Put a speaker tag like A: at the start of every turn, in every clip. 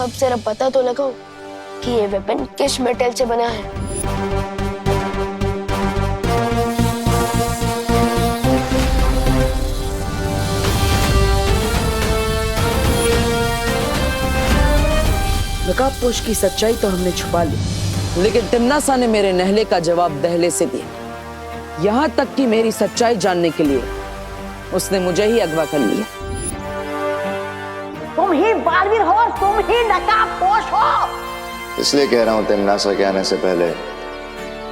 A: अब जरा पता तो लगाओ कि ये वेपन किस मेटल से बना है।
B: नकाबपोश की सच्चाई तो हमने छुपा ली, लेकिन तिम्नासा ने मेरे नहले का जवाब दहले से दिया। यहाँ तक कि मेरी सच्चाई जानने के लिए उसने मुझे ही अगवा कर लिया।
C: तुम ही बालवीर हो और तुम ही नकाबपोश हो।
D: इसलिए कह रहा हूं तिम्नासा के आने से पहले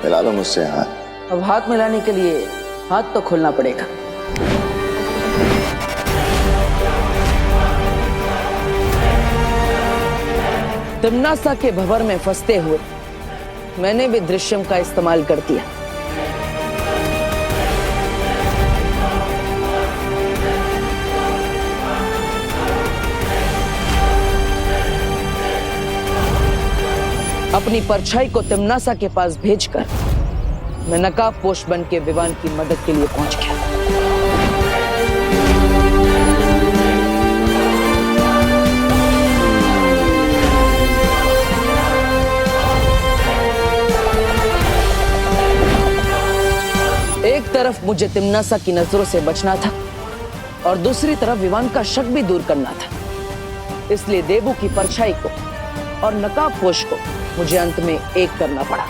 D: मिला लो मुझसे हाथ।
B: अब हाथ मिलाने के लिए हाथ तो खोलना पड़ेगा। तिम्नासा के भंवर में फंसते हुए मैंने भी दृश्यम का इस्तेमाल कर दिया। अपनी परछाई को तिम्नासा के पास भेजकर मैं नकाबपोश बन के विवान की मदद के लिए पहुंच गया। एक तरफ मुझे तिम्नासा की नजरों से बचना था और दूसरी तरफ विवान का शक भी दूर करना था। इसलिए देबू की परछाई को और नकाबपोश को मुझे अंत में एक करना पड़ा।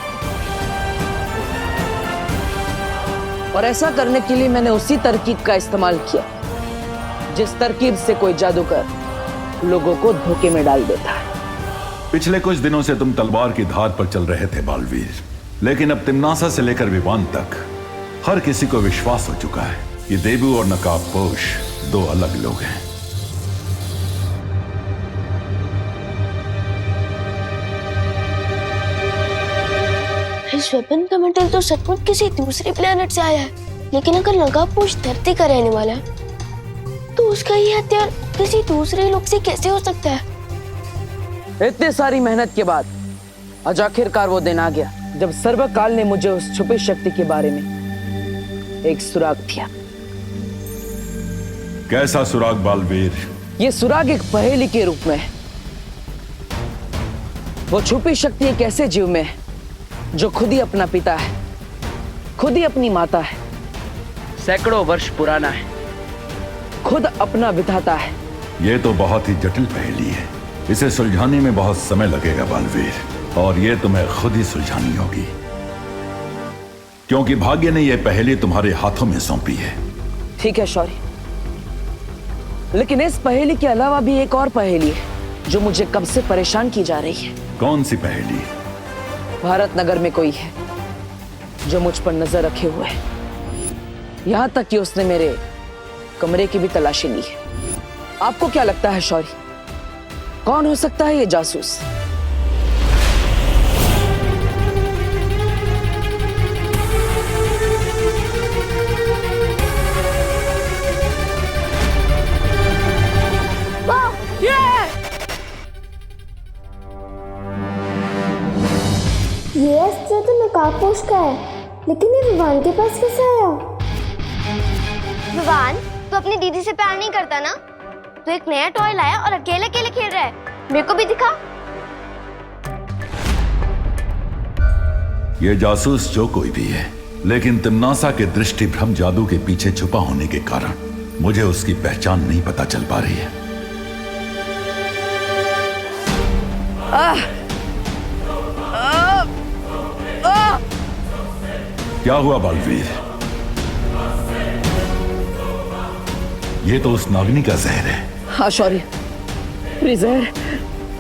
B: और ऐसा करने के लिए मैंने उसी तरकीब का इस्तेमाल किया जिस तरकीब से कोई जादूगर लोगों को धोखे में डाल देता है।
E: पिछले कुछ दिनों से तुम तलवार की धार पर चल रहे थे बालवीर, लेकिन अब तिम्नासा से लेकर विवान तक हर किसी को विश्वास हो चुका है कि देबू और नकाबपोश दो अलग लोग हैं।
A: इस वेपन का मेटल तो सचमुच किसी दूसरे प्लेनेट से आया है, लेकिन अगर नकाबपोश धरती का रहने वाला है तो उसका ये हथियार किसी दूसरे लोग से कैसे हो सकता है?
B: इतनी सारी मेहनत के बाद आज आखिरकार वो दिन आ गया जब सर्वकाल ने मुझे उस छुपी शक्ति के बारे में एक सुराग दिया।
E: कैसा सुराग बालवीर?
B: ये सुराग एक पहेली के रूप में है। वो छुपी शक्ति एक ऐसे जीव में है जो खुद ही अपना पिता है, खुद ही अपनी माता है, सैकड़ों वर्ष पुराना है, खुद अपना विधाता है।
E: ये तो बहुत ही जटिल पहेली है। इसे सुलझाने में बहुत समय लगेगा बालवीर, और ये तुम्हें खुद ही सुलझानी होगी, क्योंकि भाग्य ने यह पहेली तुम्हारे हाथों में सौंपी है।
B: ठीक है शौर्य, लेकिन इस पहेली के अलावा भी एक और पहेली है जो मुझे कब से परेशान की जा रही है।
E: कौन सी पहेली?
B: भारत नगर में कोई है जो मुझ पर नजर रखे हुए है। यहां तक कि उसने मेरे कमरे की भी तलाशी ली है। आपको क्या लगता है शौर्य, कौन हो सकता है ये जासूस?
F: ये अस्त्र तो नकाबपोश का है, लेकिन ये विवान के पास कैसे आया?
G: विवान, तू अपनी दीदी से प्यार नहीं करता ना? तू एक नया टॉय लाया और अकेले अकेले खेल रहा है। मेरे को भी दिखा।
E: ये जासूस जो कोई भी है, लेकिन तिम्नासा के दृष्टि भ्रम जादू के पीछे छुपा होने के कारण मुझे उसकी पहचान नहीं पता चल पा रही है। क्या हुआ बालवीर? ये तो उस नागिनी का जहर है।
B: हाँ शौर्य, ये जहर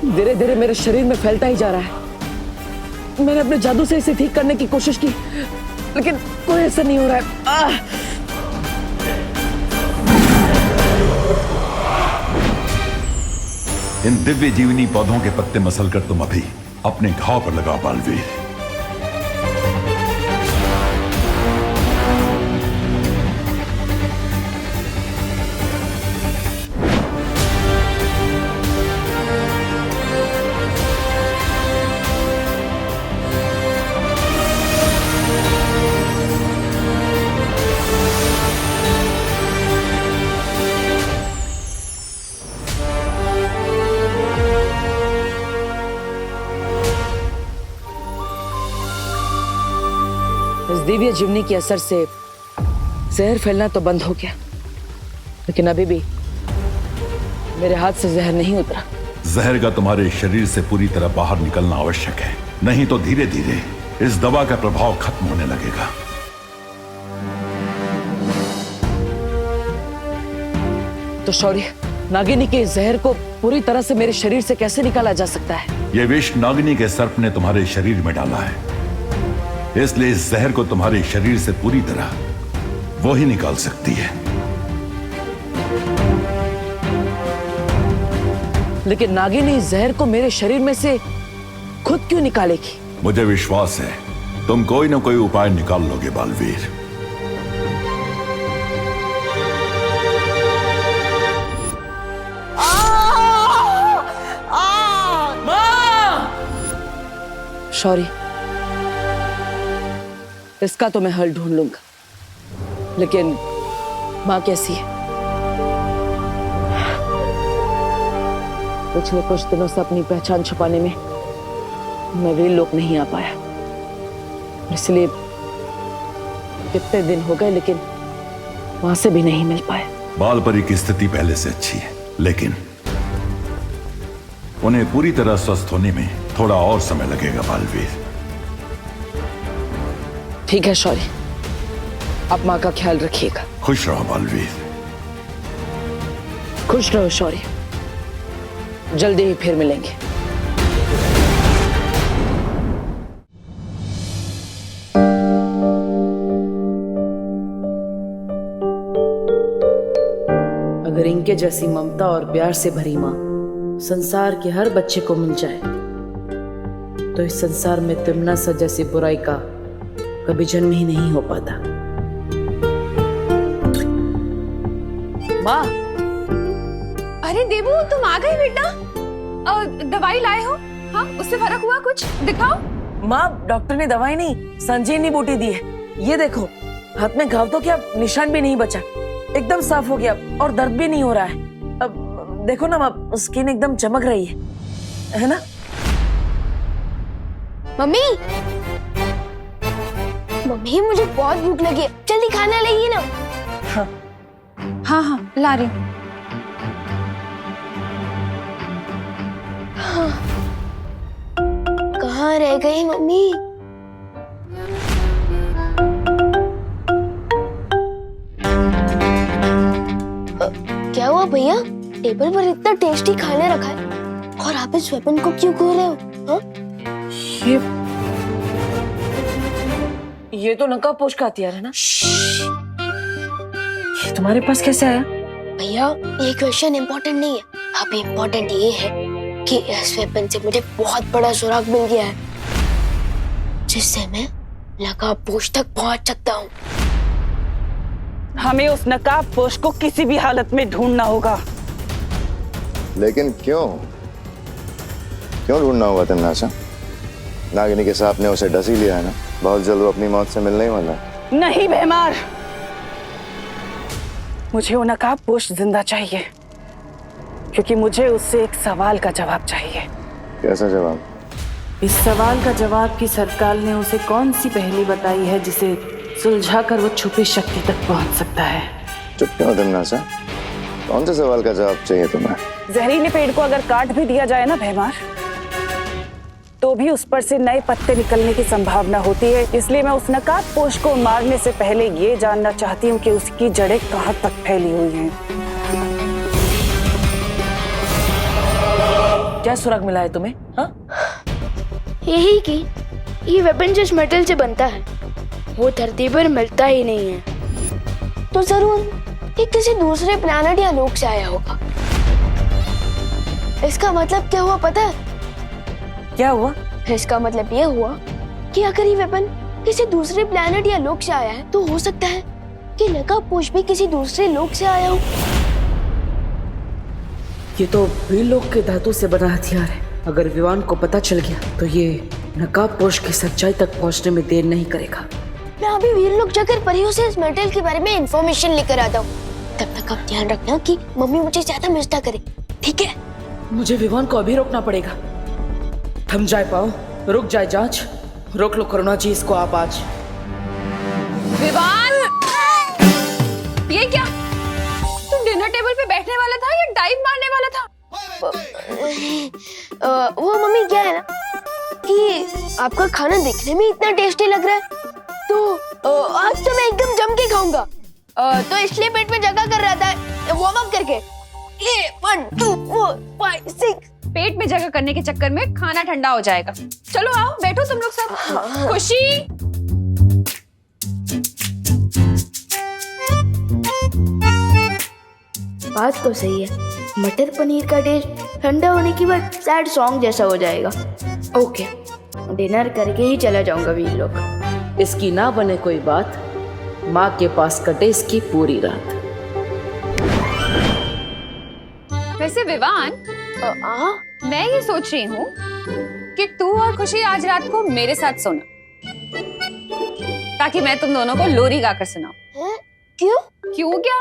B: धीरे धीरे मेरे शरीर में फैलता ही जा रहा है। मैंने अपने जादू से इसे ठीक करने की कोशिश की, लेकिन कोई असर नहीं हो रहा है।
E: इन दिव्य जीवनी पौधों के पत्ते मसलकर तुम अभी अपने घाव पर लगाओ बालवीर।
B: दिव्य जीवनी के असर से जहर फैलना तो बंद हो गया, लेकिन अभी भी मेरे हाथ से जहर नहीं उतरा।
E: जहर का तुम्हारे शरीर से पूरी तरह बाहर निकलना आवश्यक है, नहीं तो धीरे धीरे इस दवा का प्रभाव खत्म होने लगेगा।
B: तो शौर्य, नागिनी के जहर को पूरी तरह से मेरे शरीर से कैसे निकाला जा सकता है?
E: यह विष नागिनी के सर्प ने तुम्हारे शरीर में डाला है, इसलिए इस जहर को तुम्हारे शरीर से पूरी तरह वो ही निकाल सकती है।
B: लेकिन नागिनी जहर को मेरे शरीर में से खुद क्यों निकालेगी?
E: मुझे विश्वास है तुम कोई ना कोई उपाय निकाल लोगे बालवीर।
B: शौर्य, इसका तो मैं हल ढूंढ लूंगा, लेकिन माँ कैसी है? पिछले कुछ दिनों से अपनी पहचान छुपाने में मैं वीर लोक नहीं आ पाया, इसलिए कितने दिन हो गए लेकिन वहां से भी नहीं मिल पाया।
E: बालपरी की स्थिति पहले से अच्छी है, लेकिन उन्हें पूरी तरह स्वस्थ होने में थोड़ा और समय लगेगा बालवीर।
B: ठीक है शौर्य, आप माँ का ख्याल रखिएगा।
E: खुश रहो बालवीर।
B: खुश रहो शौर्य, जल्दी ही फिर मिलेंगे। अगर इनके जैसी ममता और प्यार से भरी माँ संसार के हर बच्चे को मिल जाए तो इस संसार में तिमना सा जैसी बुराई का कभी जन्म ही नहीं हो पाता। माँ,
H: अरे देवू, तुम आ गई बेटा। दवाई लाए हो? हाँ, उससे फर्क हुआ कुछ? दिखाओ।
B: माँ, डॉक्टर ने दवाई नहीं, संजीवनी बूटी दी है। ये देखो, हाथ में घाव तो क्या निशान भी नहीं बचा, एकदम साफ हो गया और दर्द भी नहीं हो रहा है। अब देखो ना माँ, स्किन एकदम चमक रही है ना?
A: मम्मी, मम्मी मुझे बहुत भूख लगी है, जल्दी खाना लाइए ना।
H: हाँ हाँ, ला रही हूँ।
A: कहाँ रह गई मम्मी? क्या हुआ भैया? टेबल पर इतना टेस्टी खाना रखा है और आप इस वेपन को क्यों खो रहे हो? हाँ?
B: ये तो नकाबपोश का हथियार है ना? ये तुम्हारे पास कैसे आया?
A: भैया, ये क्वेश्चन इम्पोर्टेंट नहीं है, अभी इम्पोर्टेंट ये है कि इस वेपन से मुझे बहुत बड़ा सुराग मिल गया है, जिससे मैं नकाबपोश तक पहुंच सकता हूँ।
I: हमें उस नकाबपोश को किसी भी हालत में ढूंढना होगा।
D: लेकिन क्यों ढूंढना होगा तिमनासा? नागिनी के सांप ने उसे डस ही लिया है ना, बहुत जल्द वो अपनी मौत से मिलने ही वाला है।
I: नहीं भैमार, मुझे वो नकाबपोश जिंदा चाहिए, क्योंकि मुझे उससे एक सवाल का जवाब चाहिए।
D: कैसा जवाब?
B: इस सवाल का जवाब कि सरकार ने उसे कौन सी पहेली बताई है जिसे सुलझाकर वो छुपी शक्ति तक पहुंच सकता है।
D: चुप क्यों तिमनासा? कौन से सवाल का जवाब चाहिए तुम्हें?
I: जहरीले पेड़ को अगर काट भी दिया जाए ना भैमार, तो भी उस पर से नए पत्ते निकलने की संभावना होती है। इसलिए मैं उस नकाबपोश को मारने से पहले ये जानना चाहती हूँ कि उसकी जड़ें कहाँ तक फैली हुई हैं। क्या सुराग मिला है तुम्हें? हाँ?
A: यही कि ये वेपन जिस मेटल से बनता है वो धरती पर मिलता ही नहीं है, तो जरूर ये किसी दूसरे प्लैनेट या लोक से आया होगा। इसका मतलब क्या हुआ पता है?
B: क्या हुआ?
A: इसका मतलब ये हुआ कि अगर ये वेपन किसी दूसरे प्लैनेट या लोक से आया है तो हो सकता है कि नकाबपोश भी किसी दूसरे लोक से आया हो।
B: ये तो वीर लोक के धातु से बना हथियार है। अगर विवान को पता चल गया तो ये नकाबपोश की सच्चाई तक पहुंचने में देर नहीं करेगा।
A: मैं अभी वीर लोक जाकर परियों से इस मेटल के बारे में इंफॉर्मेशन लेकर आता हूँ। तब तक आप ध्यान रखना कि मम्मी मुझे ज्यादा मिस ना करे, ठीक है?
B: मुझे विवान को अभी रोकना पड़ेगा। थम जाए पाओ, रुक जाए जांच, रोक लो करुणा जी इसको आप आज।
H: विवान, ये क्या? तुम डिनर टेबल पे बैठने वाला था या डाइव मारने वाला था?
A: वो मम्मी क्या है ना कि आपका खाना देखने में इतना टेस्टी लग रहा है तो आज तो मैं एकदम जम के खाऊंगा, तो इसलिए पेट में जगह कर रहा था वार्म अप करके। ये 1 2 4 5 6
H: पेट में जगह करने के चक्कर में खाना ठंडा हो जाएगा। चलो आओ बैठो तुम लोग सब। खुशी,
J: बात तो सही है, मटर पनीर का टेस्ट ठंडा होने के बाद सैड सॉन्ग जैसा हो जाएगा। ओके, डिनर करके ही चला जाऊंगा वीर लोग।
B: इसकी ना बने कोई बात, माँ के पास कटे इसकी पूरी रात।
H: वैसे विवान, मैं ये सोच रही हूँ कि तू और खुशी आज रात को मेरे साथ सोना, ताकि मैं तुम दोनों को लोरी गाकर सुनाऊं।
A: क्यों?
H: क्यों क्या?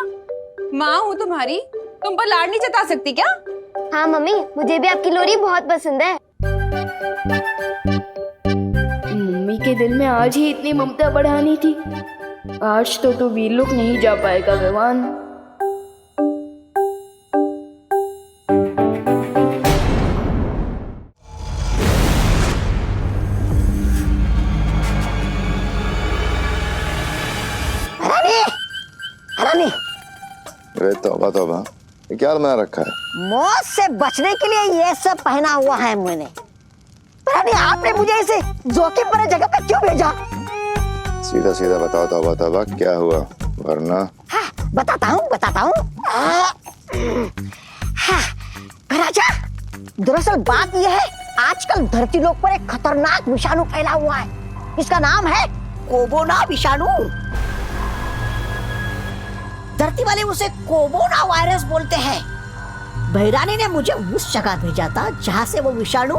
H: माँ हूँ तुम्हारी, तुम पर लाड नहीं जता सकती क्या?
G: हाँ मम्मी, मुझे भी आपकी लोरी बहुत पसंद है।
J: मम्मी के दिल में आज ही इतनी ममता बढ़ानी थी। आज तो तू वीर लोग नहीं जा पाएगा विवान।
D: अरे तौबा तौबा, ये क्या बना रखा है?
C: मौत से बचने के लिए ये सब पहना हुआ है मैंने। पर आपने मुझे इसे जोखिम भरे जगह पे क्यों भेजा?
D: सीधा सीधा बताओ तौबा तौबा, क्या हुआ? वरना
C: हाँ, बताता हूँ। राजा, दरअसल बात यह है, आजकल धरती लोक पर एक खतरनाक विषाणु फैला हुआ है। इसका नाम है कोरोना विषाणु। धरती वाले उसे कोरोना वायरस बोलते हैं। भैरानी ने मुझे उस जगह भेजा था जहाँ से वो विषाणु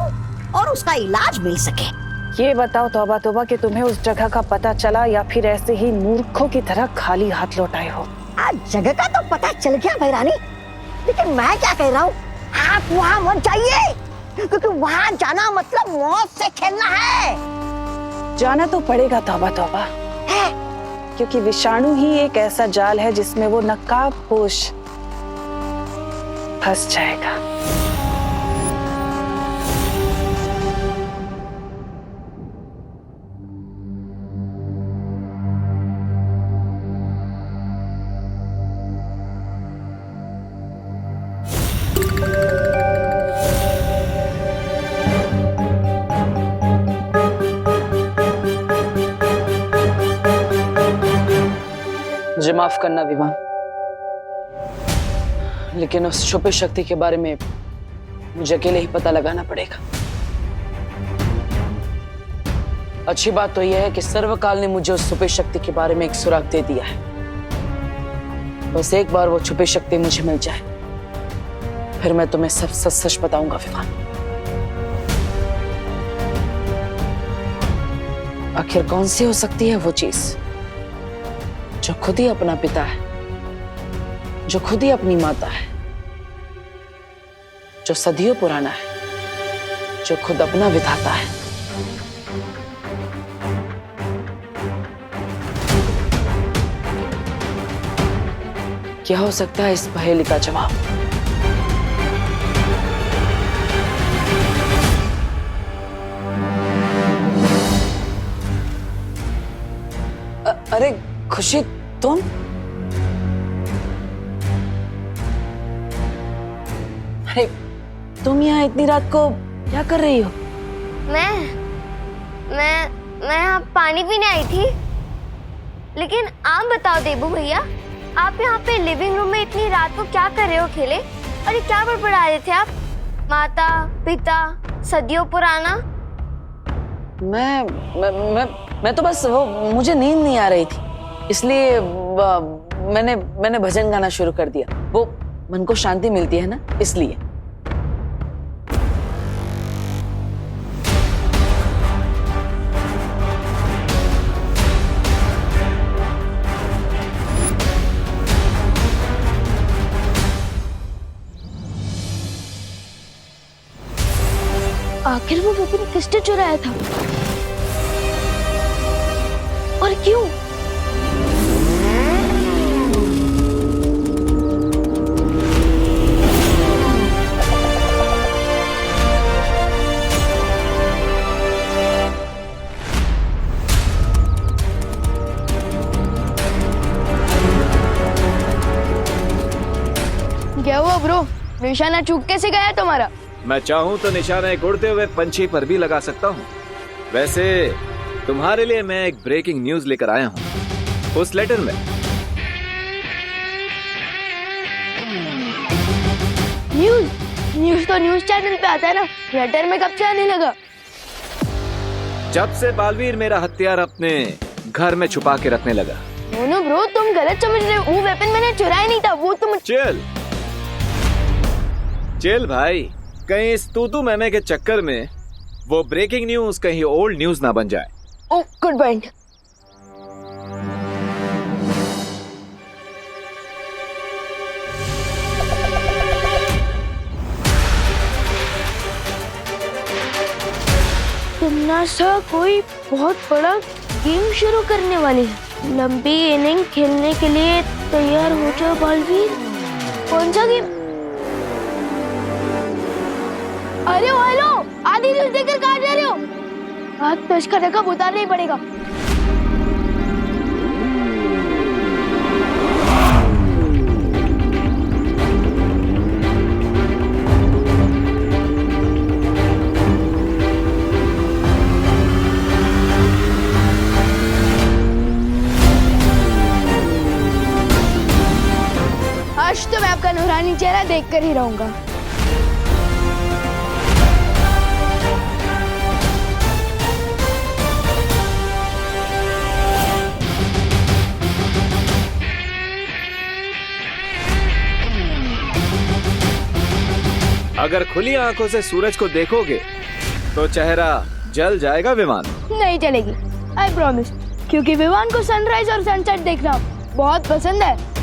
C: और उसका इलाज मिल सके।
I: ये बताओ तौबा तौबा कि तुम्हें उस जगह का पता चला या फिर ऐसे ही मूर्खों की तरह खाली हाथ लौट आए हो?
C: आज जगह का तो पता चल गया भैरानी, लेकिन मैं क्या कह रहा हूँ, आप वहाँ मत जाइए, क्योंकि वहाँ जाना मतलब मौत से खेलना है।
I: जाना तो पड़ेगा तौबा तौबा, क्योंकि विषाणु ही एक ऐसा जाल है जिसमें वो नकाबपोश फंस जाएगा।
B: मुझे माफ करना विवान, लेकिन उस छुपी शक्ति के बारे में मुझे अकेले ही पता लगाना पड़ेगा। अच्छी बात तो यह है कि सर्वकाल ने मुझे उस छुपी शक्ति के बारे में एक सुराग दे दिया है। बस एक बार वो छुपी शक्ति मुझे मिल जाए, फिर मैं तुम्हें सब सच सच बताऊंगा विवान। आखिर कौन सी हो सकती है वो चीज जो खुद ही अपना पिता है, जो खुद ही अपनी माता है, जो सदियों पुराना है, जो खुद अपना विधाता है। क्या हो सकता है इस पहेली का जवाब? अरे खुशी, तुम? अरे तुम यहाँ इतनी रात को क्या कर रही हो?
G: मैं यहाँ पानी पीने आई थी। लेकिन आप बताओ देबू भैया, आप यहाँ पे लिविंग रूम में इतनी रात को क्या कर रहे हो अकेले? और ये क्या बड़बड़ा रहे थे आप? माता पिता सदियों पुराना।
B: मैं तो बस वो, मुझे नींद नहीं आ रही थी, इसलिए मैंने भजन गाना शुरू कर दिया। वो मन को शांति मिलती है ना, इसलिए।
A: आखिर वो विपिन किसने चुराया था और क्यों?
G: निशाना चूक कैसे गया तुम्हारा?
K: मैं चाहूँ तो निशाना एक उड़ते हुए पंछी पर भी लगा सकता हूँ। वैसे तुम्हारे लिए मैं एक ब्रेकिंग न्यूज लेकर आया हूँ। उस लेटर में
A: न्यूज तो न्यूज चैनल पे आता है ना, लेटर में कब से आने लगा?
K: जब से बालवीर मेरा हथियार अपने घर में छुपा के रखने लगा।
A: नो ब्रो, तुम गलत समझ रहे हो। वो वेपन मैंने चुराया नहीं था, वो तुम।
K: चिल भाई, कहीं इस तूतू मैमे के चक्कर में वो ब्रेकिंग न्यूज कहीं ओल्ड न्यूज ना बन जाए।
A: ओह, गुड पॉइंट। तमन्ना कोई बहुत बड़ा गेम शुरू करने वाली है। लंबी इनिंग खेलने के लिए तैयार हो जाओ बालवीर। कौन सा गेम? अरे हेलो, आधी न्यूज देकर कहाँ जा रहे हो? हाथ पेश का रकम उतारना ही पड़ेगा। आज तो मैं आपका नूरानी चेहरा देखकर ही रहूंगा।
K: अगर खुली आंखों से सूरज को देखोगे तो चेहरा जल जाएगा विमान।
A: नहीं चलेगी, आई प्रॉमिस, क्योंकि विमान को सनराइज और सनसेट देखना बहुत पसंद है।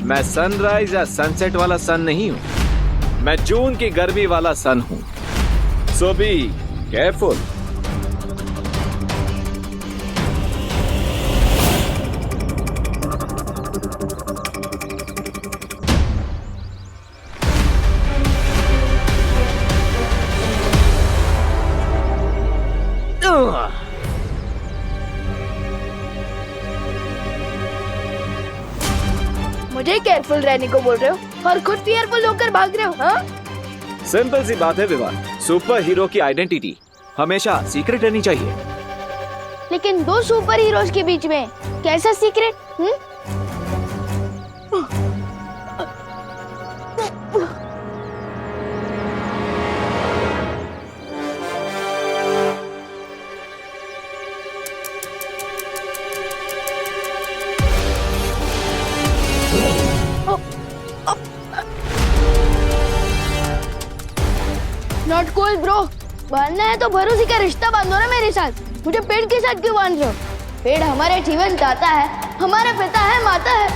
K: मैं सनराइज या सनसेट वाला सन नहीं हूँ, मैं जून की गर्मी वाला सन हूँ। सो बी केयरफुल।
A: मुझे केयरफुल रहने को बोल रहे हो और खुद केयरफुल होकर भाग रहे हो, हाँ?
K: सिंपल सी बात है विवान, सुपर हीरो की आइडेंटिटी हमेशा सीक्रेट रहनी चाहिए।
A: लेकिन दो सुपर हीरोज के बीच में कैसा सीक्रेट? Not cool bro. बांधना है तो भरोसे का रिश्ता बांधो ना मेरे साथ। मुझे पेड़ के साथ क्यों बांध रहे हो? पेड़ हमारे जीवन दाता है, हमारा पिता है, माता है।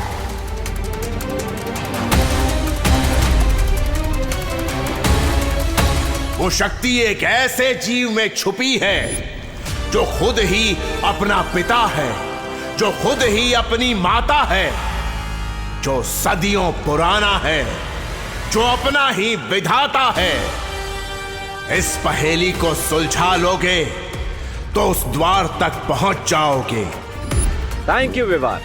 L: वो शक्ति एक ऐसे जीव में छुपी है जो खुद ही अपना पिता है, जो खुद ही अपनी माता है, जो सदियों पुराना है, जो अपना ही विधाता है। इस पहेली को सुलझा लोगे तो उस द्वार तक पहुंच जाओगे।
K: Thank you Vivaan.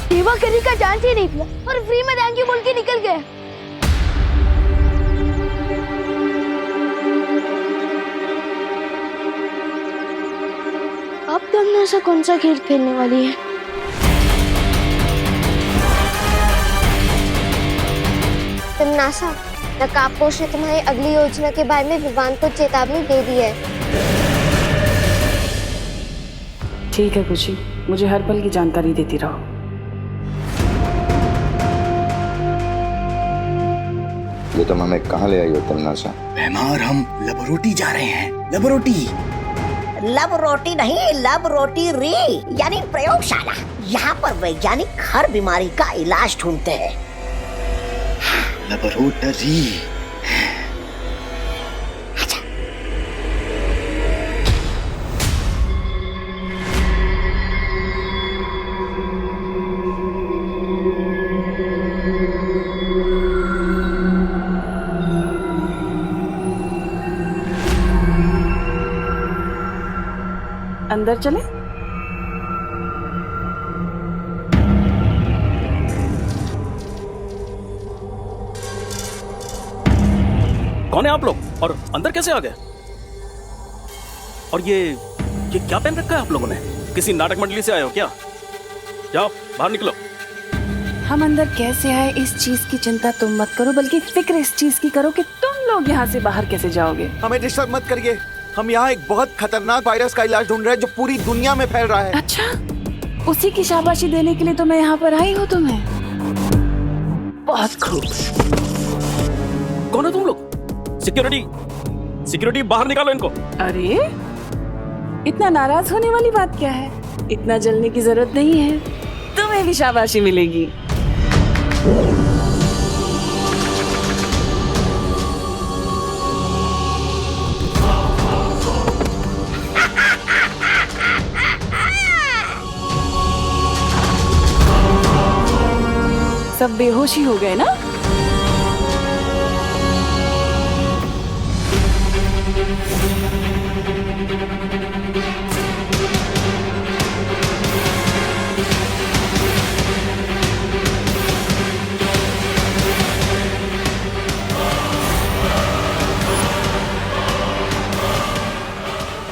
A: सेवा करने का चांस ही नहीं दिया और फ्री में थैंक यू बोल के निकल गया। अब तमन्ना सा कौन सा खेल खेलने वाली है?
G: तमन्ना, नकाबपोश ने तुम्हारी अगली योजना के बारे में विवान को चेतावनी दे दी है।
I: ठीक है खुशी, मुझे हर पल की जानकारी देती रहो।
D: ये तुम हमें कहाँ ले आई हो तमन्ना सा?
L: भैमार, हम लबरोटी जा रहे हैं। लबरोटी?
C: लब रोटी नहीं, लब रोटी री, यानी प्रयोगशाला। यहाँ पर वैज्ञानिक हर बीमारी का इलाज ढूंढते हैं।
L: लबरोटरी।
I: अंदर चले?
M: कौन है आप लोग और अंदर कैसे आ गए? और ये क्या पहन रखा है आप लोगों ने? किसी नाटक मंडली से आए हो क्या? जाओ बाहर निकलो।
I: हम अंदर कैसे आए इस चीज की चिंता तुम मत करो, बल्कि फिक्र इस चीज की करो कि तुम लोग यहाँ से बाहर कैसे जाओगे।
N: हमें डिस्टर्ब मत करिए, हम यहाँ एक बहुत खतरनाक वायरस का इलाज ढूंढ रहे हैं जो पूरी दुनिया में फैल रहा है।
I: अच्छा, उसी की शाबाशी देने के लिए तो मैं यहाँ पर आई हूँ तुम्हें। बहुत खूब।
M: कौन है तुम लोग? सिक्योरिटी बाहर निकालो इनको।
I: अरे इतना नाराज होने वाली बात क्या है? इतना जलने की जरूरत नहीं है, तुम्हें भी शाबाशी मिलेगी। सब बेहोशी हो गए ना?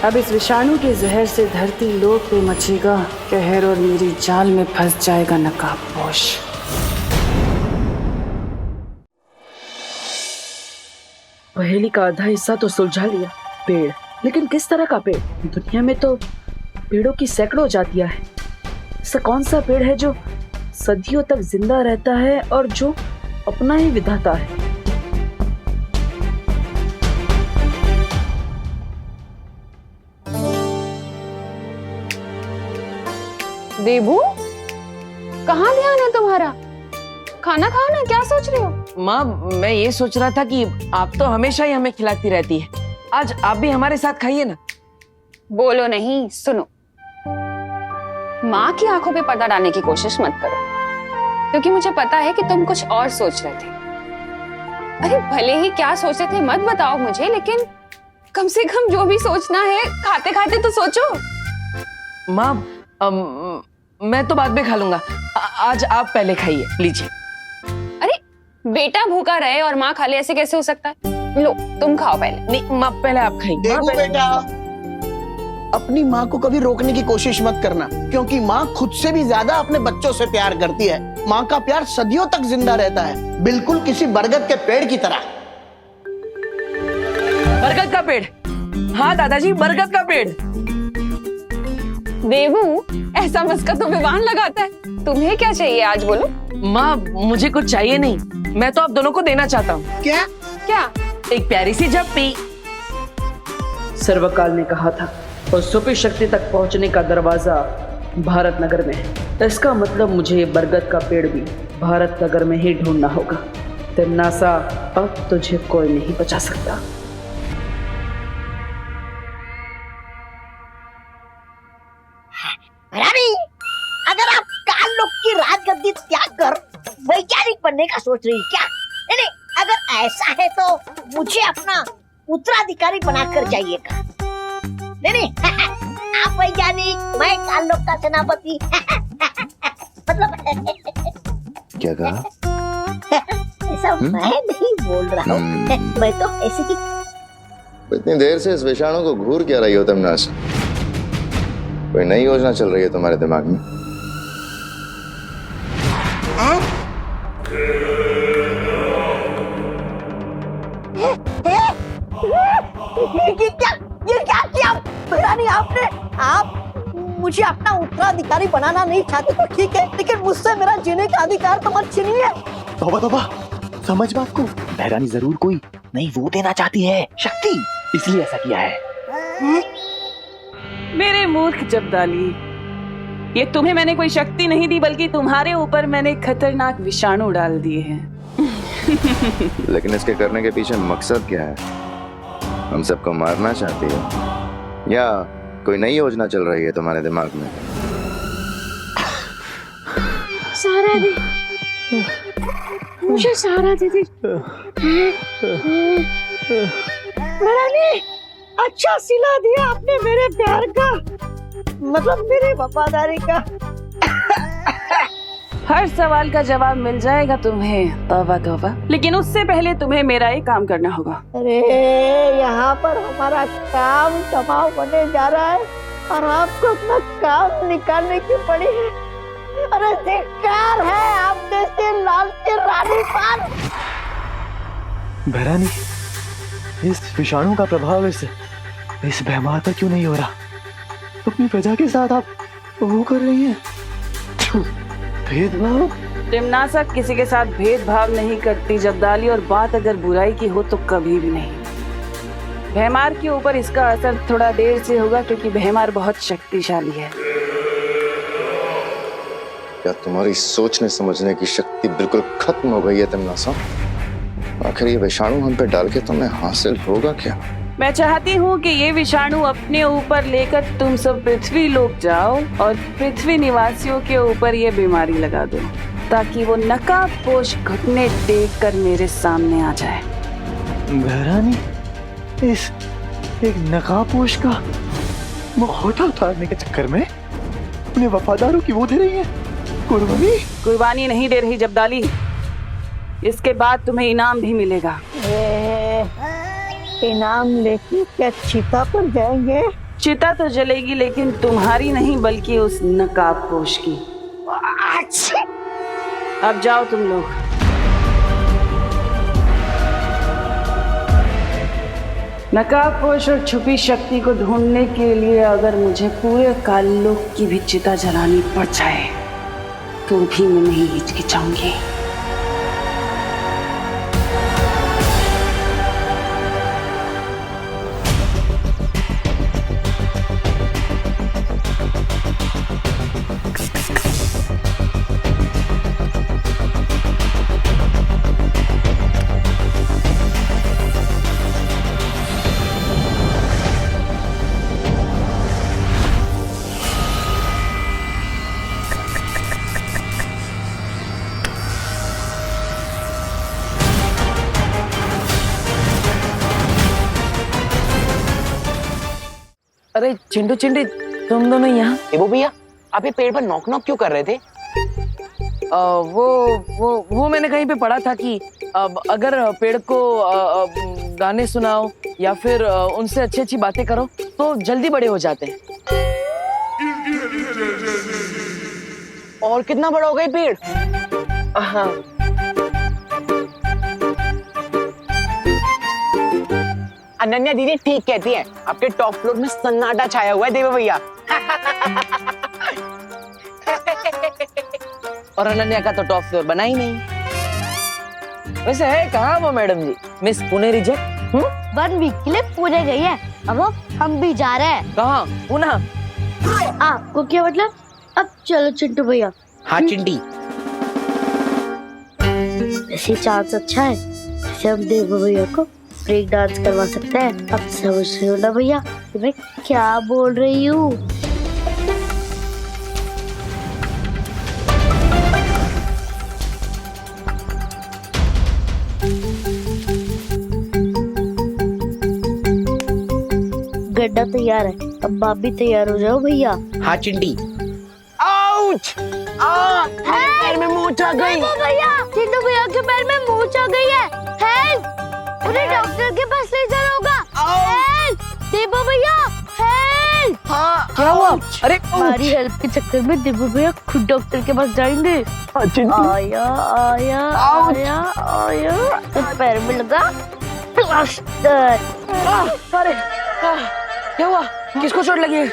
I: अब इस विषाणु के जहर से धरती लोक पे मचेगा कहर और मेरी जाल में फंस जाएगा नकाबपोश।
B: पहेली का आधा हिस्सा तो सुलझा लिया, पेड़। लेकिन किस तरह का पेड़? दुनिया में तो पेड़ों की सैकड़ों जातियां हैं। ऐसा कौन सा पेड़ है जो सदियों तक जिंदा रहता है और जो अपना ही विधाता है?
H: देबू, कहाँ ध्यान है तुम्हारा? खाना खाओ ना, क्या सोच रहे हो?
B: माँ, मैं ये सोच रहा था कि आप तो हमेशा ही हमें खिलाती रहती है, आज आप भी हमारे साथ खाइए ना।
H: बोलो नहीं, सुनो। माँ की आंखों पे पर्दा डालने की कोशिश मत करो, क्योंकि मुझे पता है कि तुम कुछ और सोच रहे थे। अरे भले ही क्या सोच रहे थे मत बताओ मुझे, लेकिन कम से कम जो भी सोचना है खाते खाते तो सोचो।
B: माँ, मैं तो बाद में खा लूंगा, आज आप पहले खाइए, लीजिए।
H: अरे बेटा भूखा रहे और माँ खा ले, ऐसे कैसे हो सकता है? लो तुम खाओ पहले।
B: नहीं माँ, पहले आप खाइए।
N: देखो बेटा, अपनी माँ को कभी रोकने की कोशिश मत करना, क्योंकि माँ खुद से भी ज्यादा अपने बच्चों से प्यार करती है। माँ का प्यार सदियों तक जिंदा रहता है, बिल्कुल किसी बरगद के पेड़ की तरह।
B: बरगद का पेड़? हाँ दादाजी, बरगद का पेड़।
H: देवू, ऐसा मस्का तो विवान लगाता है। तुम्हें क्या चाहिए आज, बोलो।
B: माँ, मुझे कुछ चाहिए नहीं, मैं तो आप दोनों को देना चाहता हूँ।
N: क्या?
H: क्या?
B: एक प्यारी सी झप्पी। सर्वकाल ने कहा था और सुपी शक्ति तक पहुंचने का दरवाजा भारत नगर में है। इसका मतलब मुझे ये बरगद का पेड़ भी भारत नगर में ही ढूंढना होगा। तिन्नासा, अब तुझे कोई नहीं बचा सकता।
C: रानी, अगर आप काल लोक की राजगद्दी त्याग कर वैज्ञानिक बनने का सोच रही क्या? नहीं, अगर ऐसा है तो मुझे अपना उत्तराधिकारी बनाकर जाइएगा। नहीं, आप वैज्ञानिक, मैं काल लोक का सेनापति। मतलब
D: क्या कहा?
C: ऐसा मैं नहीं बोल रहा हूँ, मैं तो ऐसे ही।
D: इतनी देर से इस विषाणु को घूर क्या रही हो तुम? नास, कोई नई योजना चल रही है तुम्हारे दिमाग में?
C: ये क्या किया रानी आपने? आप मुझे अपना उत्तराधिकारी बनाना नहीं चाहते तो ठीक है, लेकिन मुझसे मेरा जीने का अधिकार तो मत छीनिए।
N: तौबा तौबा, समझ बात को। बहरानी जरूर कोई नहीं वो देना चाहती है, शक्ति, इसलिए ऐसा किया है।
I: मेरे मूर्ख जब्दाली, ये तुम्हें मैंने कोई शक्ति नहीं दी, बल्कि तुम्हारे ऊपर मैंने खतरनाक विषाणु डाल दिए हैं।
D: लेकिन इसके करने के पीछे मकसद क्या है? हम सबको मारना चाहती हो या कोई नई योजना चल रही है तुम्हारे दिमाग में?
A: सहारा दे, मुझे सहारा दे दे।
C: रानी, अच्छा सिला दिया आपने मेरे प्यार का। मतलब मेरी वफादारी का।
I: हर सवाल का जवाब मिल जाएगा तुम्हें, तौबा तौबा। लेकिन उससे पहले तुम्हें मेरा एक काम करना होगा।
C: अरे यहाँ पर हमारा काम तमाम होने जा रहा है और आपको अपना काम निकालने की पड़ी है। अरे धिक्कार है आप जैसे लालची रानी पर।
K: बहरानी, इस विषाणु का प्रभाव इस भैमार पर क्यों नहीं हो रहा? अपनी प्रजा के साथ आप वो कर रही हैं भेदभाव।
I: टिमनासक किसी के साथ भेदभाव नहीं करती जब्दाली, और बात अगर बुराई की हो तो कभी भी नहीं। भैमार के ऊपर इसका असर थोड़ा देर से होगा क्योंकि भैमार बहुत शक्तिशाली है।
D: क्या तुम्हारी सोचने समझने की शक्ति बिल्कुल खत्म हो गई है तिमनासा? आखिर ये विषाणु हम पे डाल के तुम्हें हासिल होगा क्या?
I: मैं चाहती हूँ कि ये विषाणु अपने ऊपर लेकर तुम सब पृथ्वी लोक जाओ और पृथ्वी निवासियों के ऊपर ये बीमारी लगा दो, ताकि वो नकाबपोश घुटने टेक कर मेरे सामने आ जाए।
K: बहरानी, इस एक नकाबपोश का मुखौटा उतारने के चक्कर में अपने वफादारों की वो दे रही है कुर्बानी।
I: कुर्बानी नहीं दे रही जब्दाली, इसके बाद तुम्हें इनाम भी मिलेगा।
C: इनाम लेके क्या चिता पर जाएंगे?
I: चिता तो जलेगी, लेकिन तुम्हारी नहीं बल्कि उस नकाबपोश की। अब जाओ तुम लोग। नकाबपोश और छुपी शक्ति को ढूंढने के लिए अगर मुझे पूरे काललोक की भी चिता जलानी पड़ जाए तो भी मैं नहीं हिचकिचाऊंगी।
B: अरे चिंटू चिंटी, तुम दोनों यहाँ?
O: देबू भैया, आप ये पेड़ पर नॉक नॉक क्यों कर रहे थे?
B: वो मैंने कहीं पे पढ़ा था कि अगर पेड़ को गाने सुनाओ या फिर उनसे अच्छी अच्छी बातें करो तो जल्दी बड़े हो जाते हैं।
O: और कितना बड़ा हो गया पेड़?
B: हाँ।
O: अनन्या दीदी ठीक कहती है, आपके टॉप फ्लोर में सन्नाटा छाया हुआ है देवा भैया।
B: और अनन्या का तो टॉप फ्लोर बना ही नहीं। वैसे है कहाँ वो मैडम जी, मिस पुणे रिजेक्ट?
G: 1 वीक के लिए पुणे गई है, अब हम भी जा रहे हैं।
B: कहाँ? पुणे?
G: आपको क्या मतलब? अब चलो चिंटू भैया।
O: हाँ चिंटी,
G: ऐसी चांस अच्छा है, जैसे हम देव भैया को ब्रेक डांस करवा सकते हैं। अब समझ रहे हो ना भैया मैं क्या बोल रही हूँ? गड्ढा तैयार है, अब आप भी तैयार हो जाओ भैया।
O: हाँ चिंटी। आउच! पैर में मूंछ आ गई।
G: भैया, चिंटू भैया के पैर में मूंछ आ गई है। हेल्प! उन्हें डॉक्टर के पास ले जाना होगा। हेल्प! देबू भैया, हेल्प!
B: हाँ, क्या हुआ? अरे
G: हमारी हेल्प के चक्कर में देबू भैया खुद डॉक्टर के पास जाएंगे। आया आया आया आया, तो पैर में लगा प्लास्टर।
B: अरे क्या हुआ? किसको चोट लगी है?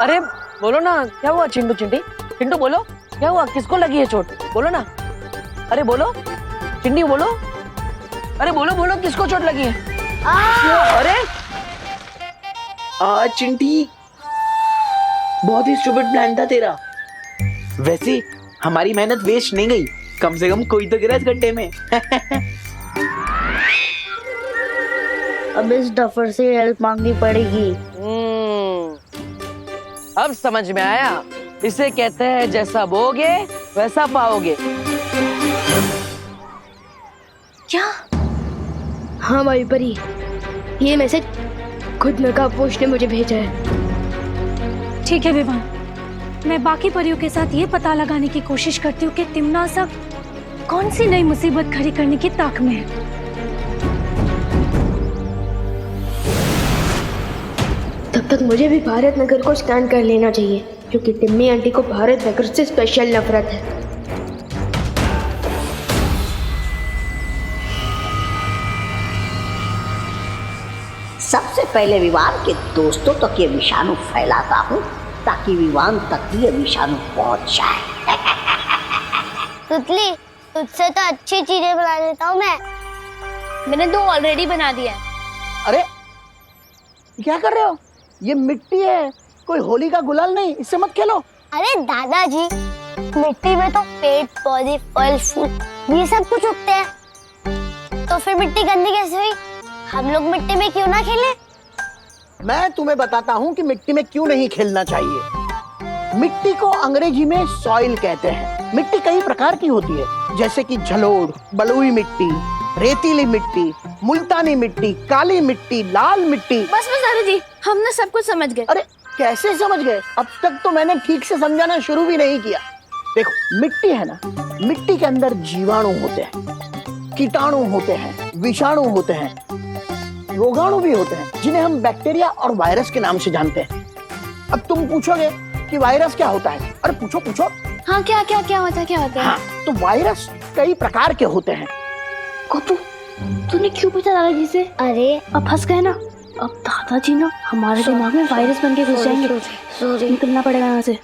B: अरे बोलो ना, क्या हुआ चिंटू चिंटी? चिंटू बोलो, क्या हुआ? किसको लगी है चोट? बोलो ना। अरे बोलो चिंटी, बोलो। अरे बोलो बोलो, किसको चोट लगी है? अरे
O: चिंटी, बहुत ही स्टूपिड प्लान था तेरा। वैसे हमारी मेहनत वेस्ट नहीं गई, कम से कम कोई तो गिरा इस गड्ढे में।
G: अब इस डफर से हेल्प मांगनी पड़ेगी।
B: अब समझ में आया, इसे कहते हैं जैसा बोगे वैसा पाओगे।
A: क्या? हाँ भाई परी, ये मैसेज
F: खुद नकाबपोश ने मुझे भेजा है।
P: ठीक है विवान, मैं बाकी परियों के साथ ये पता लगाने की कोशिश करती हूँ कि तिमनासा कौन सी नई मुसीबत खड़ी करने की ताक में है।
F: तब तक मुझे भी भारत नगर को स्कैन कर लेना चाहिए, क्योंकि टिम्मी आंटी को भारत नगर से स्पेशल नफरत है।
C: सबसे पहले विवान के दोस्तों तक ये विषाणु फैलाता हूँ, ताकि विवान तक भी ये विषाणु पहुंच जाए।
G: तुतली, तुझसे तो अच्छी चीजें बना लेता हूँ मैं। मैंने 2 ऑलरेडी बना दिया है।
N: अरे क्या कर रहे हो? ये मिट्टी है, कोई होली का गुलाल नहीं, इससे मत खेलो।
G: अरे दादाजी, मिट्टी में तो पेड़ पौधे फल फूल ये सब कुछ उगते हैं, तो फिर मिट्टी गंदी कैसे हुई? हम लोग मिट्टी में क्यों ना खेलें?
N: मैं तुम्हें बताता हूँ कि मिट्टी में क्यों नहीं खेलना चाहिए। मिट्टी को अंग्रेजी में सॉइल कहते हैं। मिट्टी कई प्रकार की होती है, जैसे कि जलोढ़, बलुई मिट्टी, रेतीली मिट्टी, मुल्तानी मिट्टी, काली मिट्टी, लाल मिट्टी।
A: बस दादाजी, हमने सब कुछ समझ गए।
N: अरे कैसे समझ गए? अब तक तो मैंने ठीक से समझाना शुरू भी नहीं किया। देखो, मिट्टी है ना, मिट्टी के अंदर जीवाणु होते हैं, कीटाणु होते हैं, विषाणु होते हैं, रोगाणु भी होते हैं, जिन्हें हम बैक्टीरिया और वायरस के नाम से जानते हैं। अब तुम पूछोगे कि वायरस क्या होता है? अरे पूछो पूछो।
A: हाँ, क्या होता है?
N: हाँ, तो वायरस कई प्रकार के होते हैं।
F: कोतू, तूने क्यों पूछा दादाजी से?
G: अरे
F: अब फंस गए ना। अब दादाजी ना हमारे दिमाग में वायरस बन के घुस जाएंगे। निकलना पड़ेगा यहाँ से।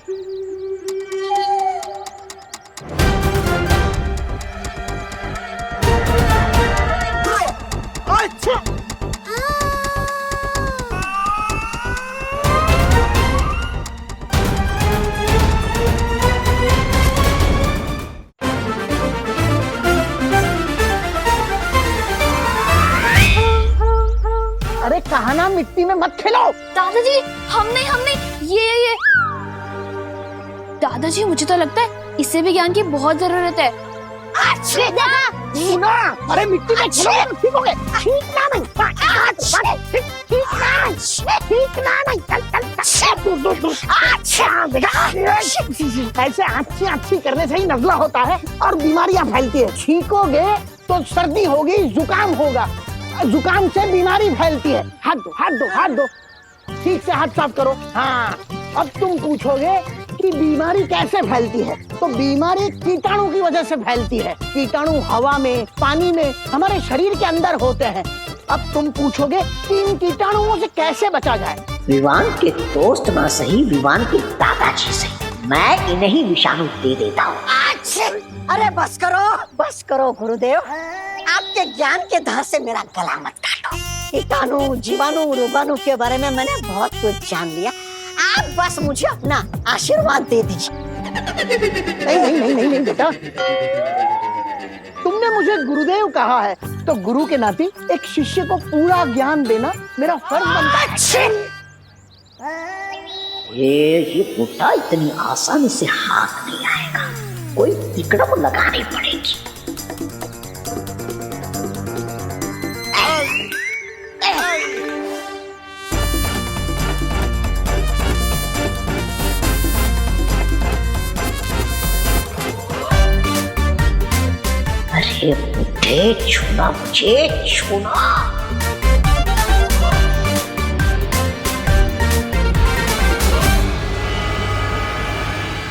N: अरे कहा ना मिट्टी में मत खेलो।
A: दादाजी, हमने ये दादाजी, मुझे तो लगता है इससे भी ज्ञान की बहुत जरूरत है।
N: सुना, अरे मिट्टी में खेलोगे तो ठीक होगे। ठीक ना नहीं, ऐसे अच्छी करने से ही नजला होता है और बीमारियां फैलती है। छींकोगे तो सर्दी होगी, जुकाम होगा, जुकाम से बीमारी फैलती है। हाथ दो, ठीक से हाथ साफ करो। हाँ, अब तुम पूछोगे कि बीमारी कैसे फैलती है, तो बीमारी कीटाणु की वजह से फैलती है। कीटाणु हवा में, पानी में, हमारे शरीर के अंदर होते हैं। अब तुम पूछोगे कि इन कीटाणुओं से कैसे बचा जाए?
C: विवान के दोस्त ना सही, विवान के दादाजी से मैं इन्हें ही विषाणु दे देता हूँ। अरे बस करो गुरुदेव, आपके ज्ञान के धार से मेरा गला मत काटो। कीटाणु, जीवाणु, रोगाणु के बारे में मैंने बहुत कुछ जान लिया। आप बस मुझे अपना आशीर्वाद दे दीजिए।
N: नहीं बेटा, तुमने मुझे गुरुदेव कहा है, तो गुरु के नाते एक शिष्य को पूरा ज्ञान देना मेरा फर्ज बनता है।
C: ये बुढ़ा इतनी आसानी से हाथ नहीं आएगा, कोई तिकड़म लगानी पड़ेगी। अरे बुढ़े, छूना मुझे, छूना।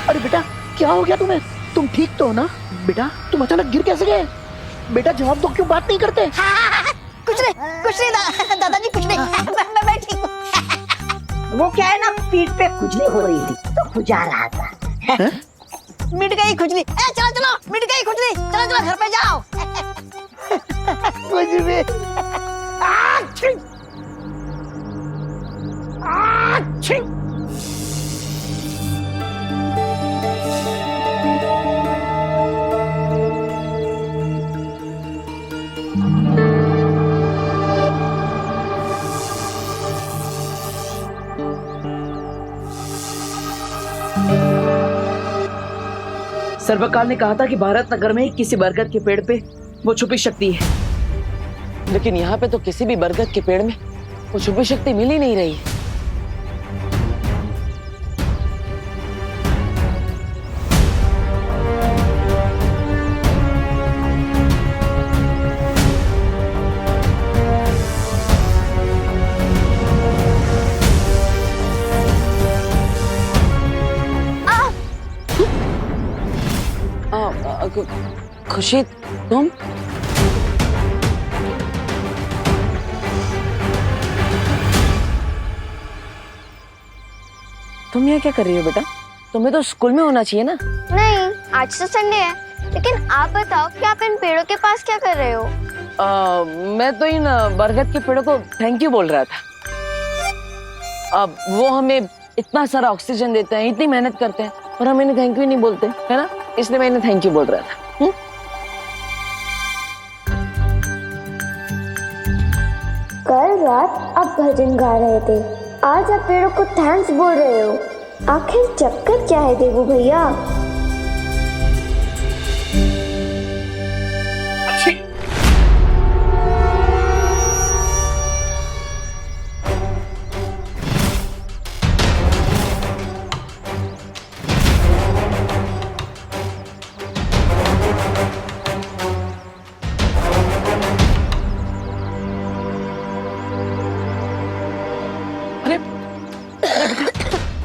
N: अरे बेटा, क्या हो गया तुम्हें? तुम ठीक तो हो ना? बेटा, तुम अचानक गिर कैसे गए? बेटा जवाब दो, क्यों बात नहीं करते?
C: कुछ नहीं दादाजी, कुछ नहीं। मैं ठीक हूँ। वो क्या है ना, पीठ पे खुजली हो रही थी तो खुजा रहा था। मिट गई खुजली। चलो मिट गई खुजली, चलो घर पे जाओ।
N: कुछ भी।
B: सर्वकाल ने कहा था कि भारत नगर में किसी बरगद के पेड़ पे वो छुपी शक्ति है, लेकिन यहाँ पे तो किसी भी बरगद के पेड़ में वो छुपी शक्ति मिल ही नहीं रही। खुशी तुम? तुम यहाँ क्या कर रही हो बेटा? तुम्हें तो स्कूल में होना चाहिए ना।
G: नहीं, आज तो संडे है। लेकिन आप बताओ कि आप इन पेड़ों के पास क्या कर रहे हो?
B: मैं तो इन बरगद के पेड़ों को थैंक यू बोल रहा था। अब वो हमें इतना सारा ऑक्सीजन देते हैं, इतनी मेहनत करते हैं, और हम इन्हें थैंक यू नहीं बोलते, है ना? इसलिए मैं इन्हें थैंक यू बोल रहा था।
G: कल रात आप भजन गा रहे थे, आज आप पेड़ों को थैंक्स बोल रहे हो। आखिर चक्कर क्या है देवू भैया?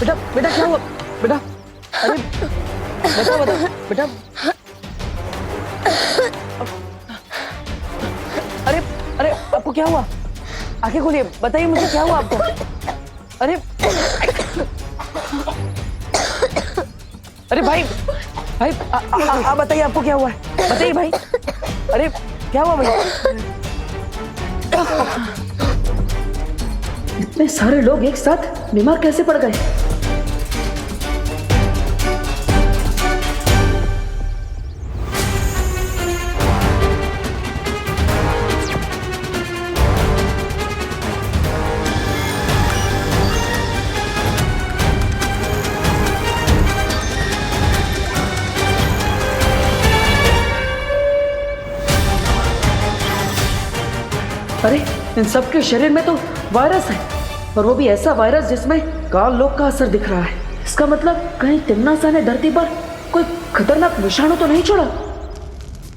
B: बेटा बेटा क्या हुआ बेटा? अरे बता बता बेटा। अरे अरे आपको क्या हुआ? आंखें खोलिए, बताइए मुझे क्या हुआ आपको? अरे अरे भाई भाई आप बताइए आपको क्या हुआ है? बताइए भाई। अरे क्या हुआ भाई? इतने सारे लोग एक साथ बीमार कैसे पड़ गए? अरे इन सबके शरीर में तो वायरस है, और वो भी ऐसा वायरस जिसमें काल लोक का असर दिख रहा है। इसका मतलब कहीं तिम्नासा ने धरती पर कोई खतरनाक विषाणु तो नहीं छोड़ा?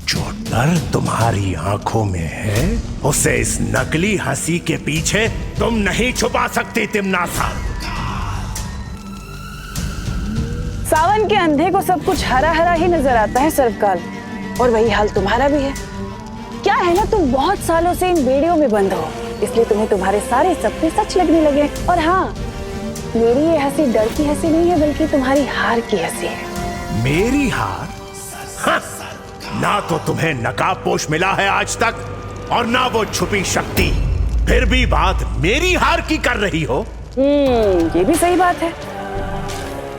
L: जो डर तुम्हारी आंखों में है उसे इस नकली हंसी के पीछे तुम नहीं छुपा सकती तिम्नासा।
I: सावन के अंधे को सब कुछ हरा हरा ही नजर आता है सर्वकाल, और वही हाल तुम्हारा भी है। क्या है ना, तुम बहुत सालों से इन बेड़ियों में बंद हो, इसलिए तुम्हें तुम्हारे सारे सपने सच लगने लगे। और हाँ, मेरी ये हंसी डर की हंसी नहीं है, बल्कि तुम्हारी हार की हंसी है।
L: मेरी हार? हाँ, ना तो तुम्हें नकाबपोश मिला है आज तक, और ना वो छुपी शक्ति, फिर भी बात मेरी हार की कर रही हो।
I: ये भी सही बात है,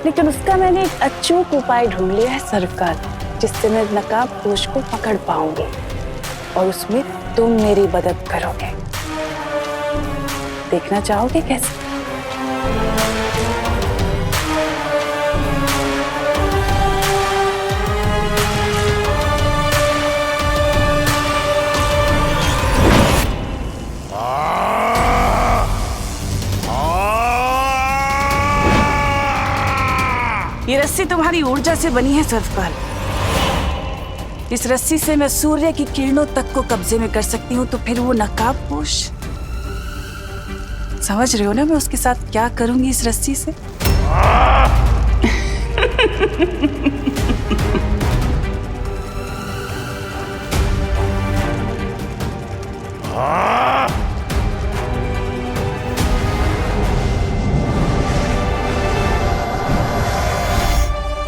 I: लेकिन उसका मैंने एक अचूक उपाय ढूंढ लिया है सर्वकाल, जिससे मैं नकाबपोश को पकड़ पाऊंगी, और उसमें तुम मेरी मदद करोगे। देखना चाहोगे कैसे? ये रस्सी तुम्हारी ऊर्जा से बनी है सर्वकाल। इस रस्सी से मैं सूर्य की किरणों तक को कब्जे में कर सकती हूँ, तो फिर वो नकाबपोश, समझ रहे हो ना मैं उसके साथ क्या करूंगी इस रस्सी से?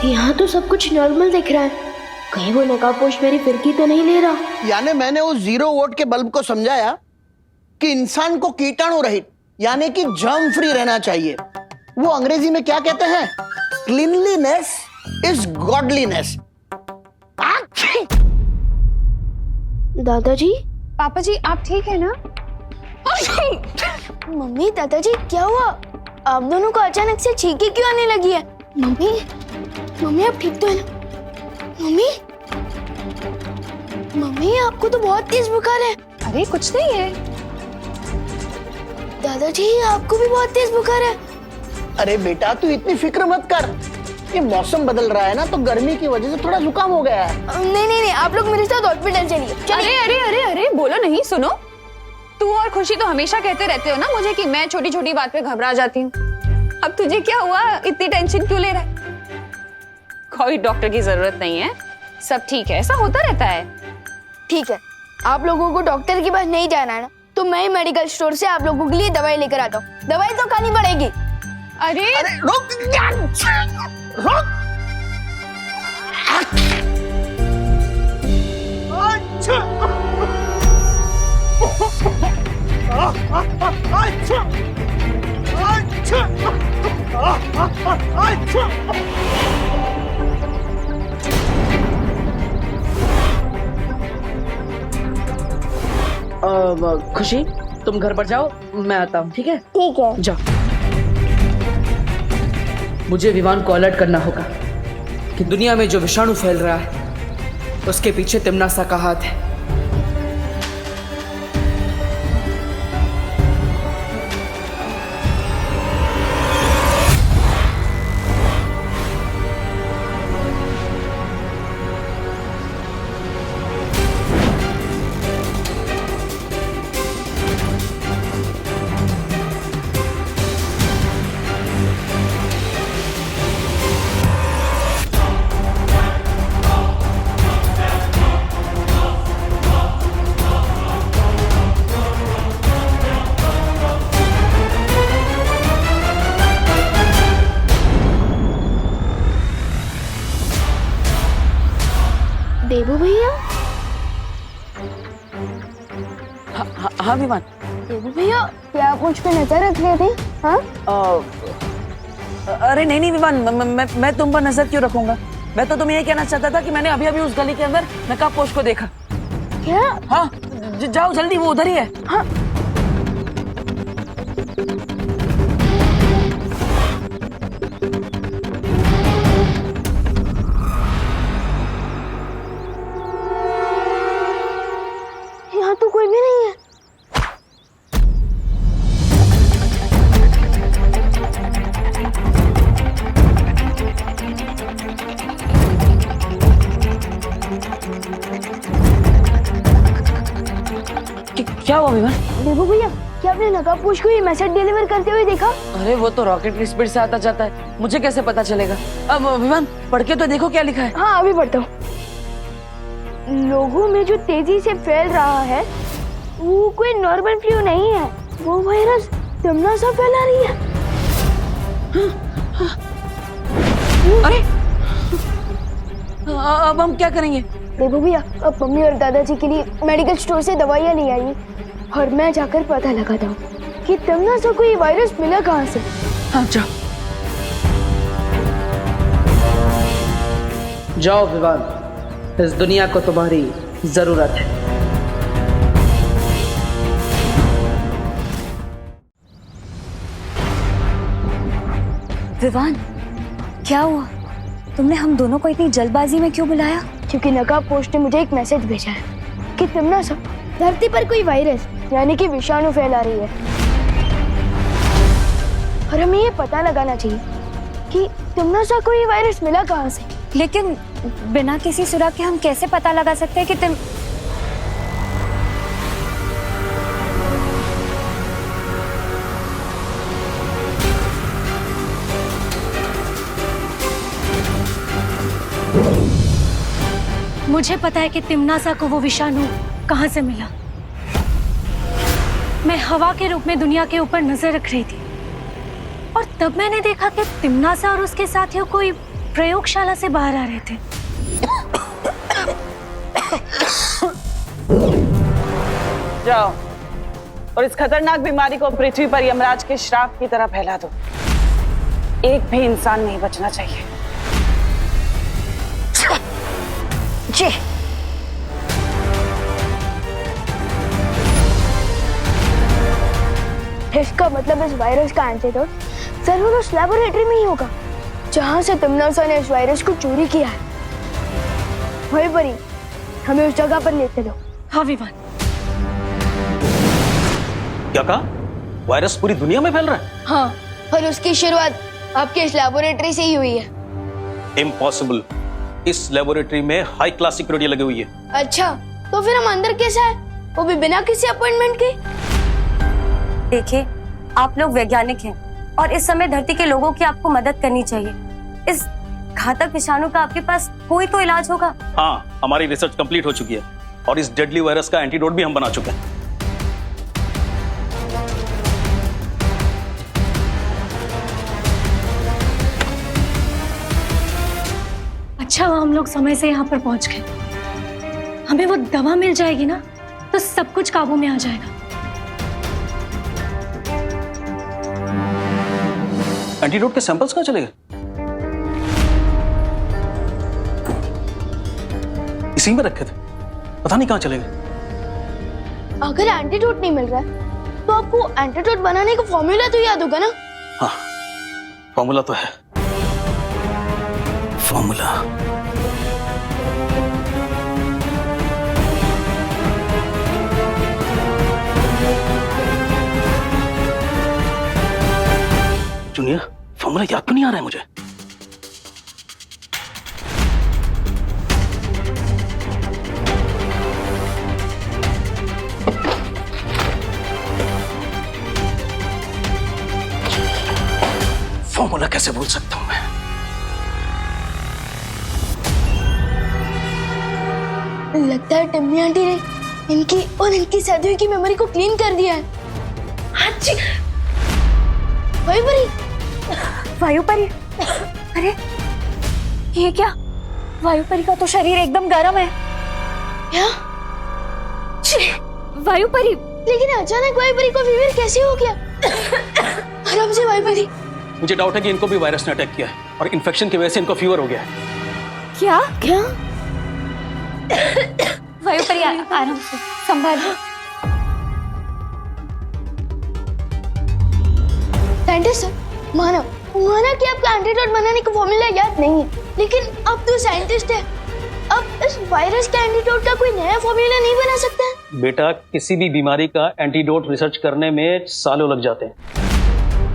F: यहाँ तो सब कुछ नॉर्मल दिख रहा है, कहीं वो नकाबपोश मेरी फिरकी तो नहीं ले रहा?
N: यानी मैंने उस 0 वोल्ट के बल्ब को समझाया कि इंसान को कीटाणु रहित यानी कि जर्म फ्री रहना चाहिए। वो अंग्रेजी में क्या कहते हैं? Cleanliness is godliness.
F: दादाजी?
H: पापा जी आप ठीक है ना?
A: मम्मी दादाजी क्या हुआ? आप दोनों को अचानक से छींके क्यों आने लगी है? मम्मी मम्मी आप ठीक तो है ना? मम्मी मम्मी आपको तो बहुत तेज बुखार है।
H: अरे कुछ नहीं है।
A: दादाजी आपको भी बहुत तेज बुखार है?
N: अरे बेटा तू इतनी फिक्र मत कर, ये मौसम बदल रहा है ना तो गर्मी की वजह से थोड़ा जुकाम हो गया है।
A: नहीं आप लोग मेरे साथ हॉस्पिटल चलिए।
H: अरे अरे अरे अरे बोलो नहीं, सुनो, तू और खुशी तो हमेशा कहते रहते हो ना मुझे कि मैं छोटी छोटी बात पे घबरा जाती हूँ। अब तुझे क्या हुआ, इतनी टेंशन क्यों ले रहा है? कोई डॉक्टर की जरूरत नहीं है, सब ठीक है, ऐसा होता रहता है।
A: ठीक है, आप लोगों को डॉक्टर के पास नहीं जाना है ना, तो मैं ही मेडिकल स्टोर से आप लोगों के लिए दवाई लेकर आता हूँ। दवाई तो खानी पड़ेगी।
H: अरे
N: रुक रुक।
O: खुशी तुम घर पर जाओ, मैं आता हूँ, ठीक है?
A: ठीक है।
O: जाओ। मुझे विवान को अलर्ट करना होगा कि दुनिया में जो विषाणु फैल रहा है उसके पीछे तिम्नासा का हाथ है।
A: देबू भैया?
O: हाँ विमान।
A: देबू भैया, क्या आप मुझ पे नजर रख रहे थे? हाँ?
O: अरे नहीं विमान, मैं तुम पर नजर क्यों रखूंगा? मैं तो तुम्हें ये कहना चाहता था कि मैंने अभी अभी उस गली के अंदर नकाबपोश को देखा।
A: क्या?
O: हाँ, जाओ जल्दी, वो उधर ही है।
A: हाँ। यहाँ तो कोई भी नहीं है।
O: क्या हुआ विमान?
A: देबू भैया, क्या आपने नकाबपोश को ये मैसेज डिलीवर करते हुए देखा?
O: अरे वो तो रॉकेट की स्पीड से आता जाता है, मुझे कैसे पता चलेगा? अब विमान पढ़ के तो देखो क्या लिखा है।
A: हाँ अभी पढ़ता हूँ। लोगों में जो तेजी से फैल रहा है वो कोई नॉर्मल फ्लू नहीं है, वो वायरस तिम्नासा फैला रही है।
O: अरे अब हम क्या करेंगे?
A: देखो भैया, अब मम्मी और दादाजी के लिए मेडिकल स्टोर से दवाइयाँ ले आइए और मैं जाकर पता लगाता हूँ कि तिम्नासा को ये वायरस मिला कहाँ से।
O: हाँ जाओ जाओ विवान, इस दुनिया को तुम्हारी जरूरत है।
P: विवान, क्या हुआ? तुमने हम दोनों को इतनी जल्दबाजी में क्यों बुलाया?
A: क्योंकि नकाबपोश ने मुझे एक मैसेज भेजा है कि तिम्नासा धरती पर कोई वायरस यानी कि विषाणु फैला रही है और हमें ये पता लगाना चाहिए कि तिम्नासा को ये वायरस मिला कहाँ से।
P: लेकिन बिना किसी सुराग के हम कैसे पता लगा सकते हैं कि मुझे पता है कि तिम्नासा को वो विषाणु कहाँ से मिला। मैं हवा के रूप में दुनिया के ऊपर नजर रख रही थी और तब मैंने देखा कि तिम्नासा और उसके साथियों कोई प्रयोगशाला से बाहर आ रहे थे।
I: जाओ और इस खतरनाक बीमारी को पृथ्वी पर यमराज के श्राप की तरह फैला दो। एक भी इंसान नहीं बचना चाहिए।
A: जी। इसका मतलब इस वायरस का एंटीडोट जरूर उस लैबोरेटरी में ही होगा जहां से तिम्नासा ने इस वायरस को चोरी किया है। वहीं पर ही हमें उस जगह पर लेते लो।
P: हाँ विवान।
M: क्या कहा? वायरस पूरी दुनिया में फैल रहा है?
A: हाँ, और उसकी शुरुआत आपके इस लेबोरेटरी से ही हुई है।
M: इम्पॉसिबल। इस लेबोरेटरी में हाई क्लास सिक्योरिटी लगी हुई है।
A: अच्छा, तो फिर हम अंदर कैसे आए, वो भी बिना किसी अपॉइंटमेंट के?
Q: देखिए, आप लोग वैज्ञानिक हैं और इस समय धरती के लोगों की आपको मदद करनी चाहिए। इस घातक विषाणु का आपके पास कोई तो इलाज होगा।
M: हाँ, हमारी रिसर्च कंप्लीट हो चुकी है और इस डेडली वायरस का एंटीडोट भी हम बना चुके हैं।
P: अच्छा, हम लोग समय से यहाँ पर पहुंच गए। हमें वो दवा मिल जाएगी ना, तो सब कुछ काबू में आ जाएगा।
M: एंटीडोट के सैंपल्स कहाँ चले गए? इसी में रखे थे, पता नहीं कहाँ चले गए।
A: अगर एंटीडोट नहीं मिल रहा है तो आपको एंटीडोट बनाने का फॉर्मूला तो याद होगा ना?
M: हाँ, फॉर्मूला तो है। फॉर्मूला जूनियर, फॉर्मूला याद क्यों नहीं आ रहा है मुझे? फॉर्मूला कैसे भूल सकता हूं मैं?
A: लगता है टिम्मी आंटी ने इनकी और इनकी सदियों की मेमोरी को क्लीन कर दिया है। अच्छी वायुपरी,
Q: वायुपरी, अरे ये क्या? वायुपरी का तो शरीर एकदम गर्म है।
A: क्या?
Q: वायुपरी,
A: लेकिन अचानक वायुपरी को फीवर कैसे हो गया? आराम से वायुपरी।
M: मुझे डाउट है कि इनको भी वायरस ने अटैक किया है और इन्फेक्शन की वजह से इनको फीवर हो गया है।
Q: क्या?
A: क्या?
Q: वायुपरी, आराम से संभालो।
A: साइंटिस्ट सर, माना कि आपका एंटीडोट बनाने का फॉर्मूला याद नहीं है, लेकिन अब तो साइंटिस्ट है, अब इस वायरस का एंटीडोट का कोई नया फॉर्मूला नहीं बना सकता है?
M: बेटा, किसी भी बीमारी का एंटीडोट रिसर्च करने में सालों लग जाते हैं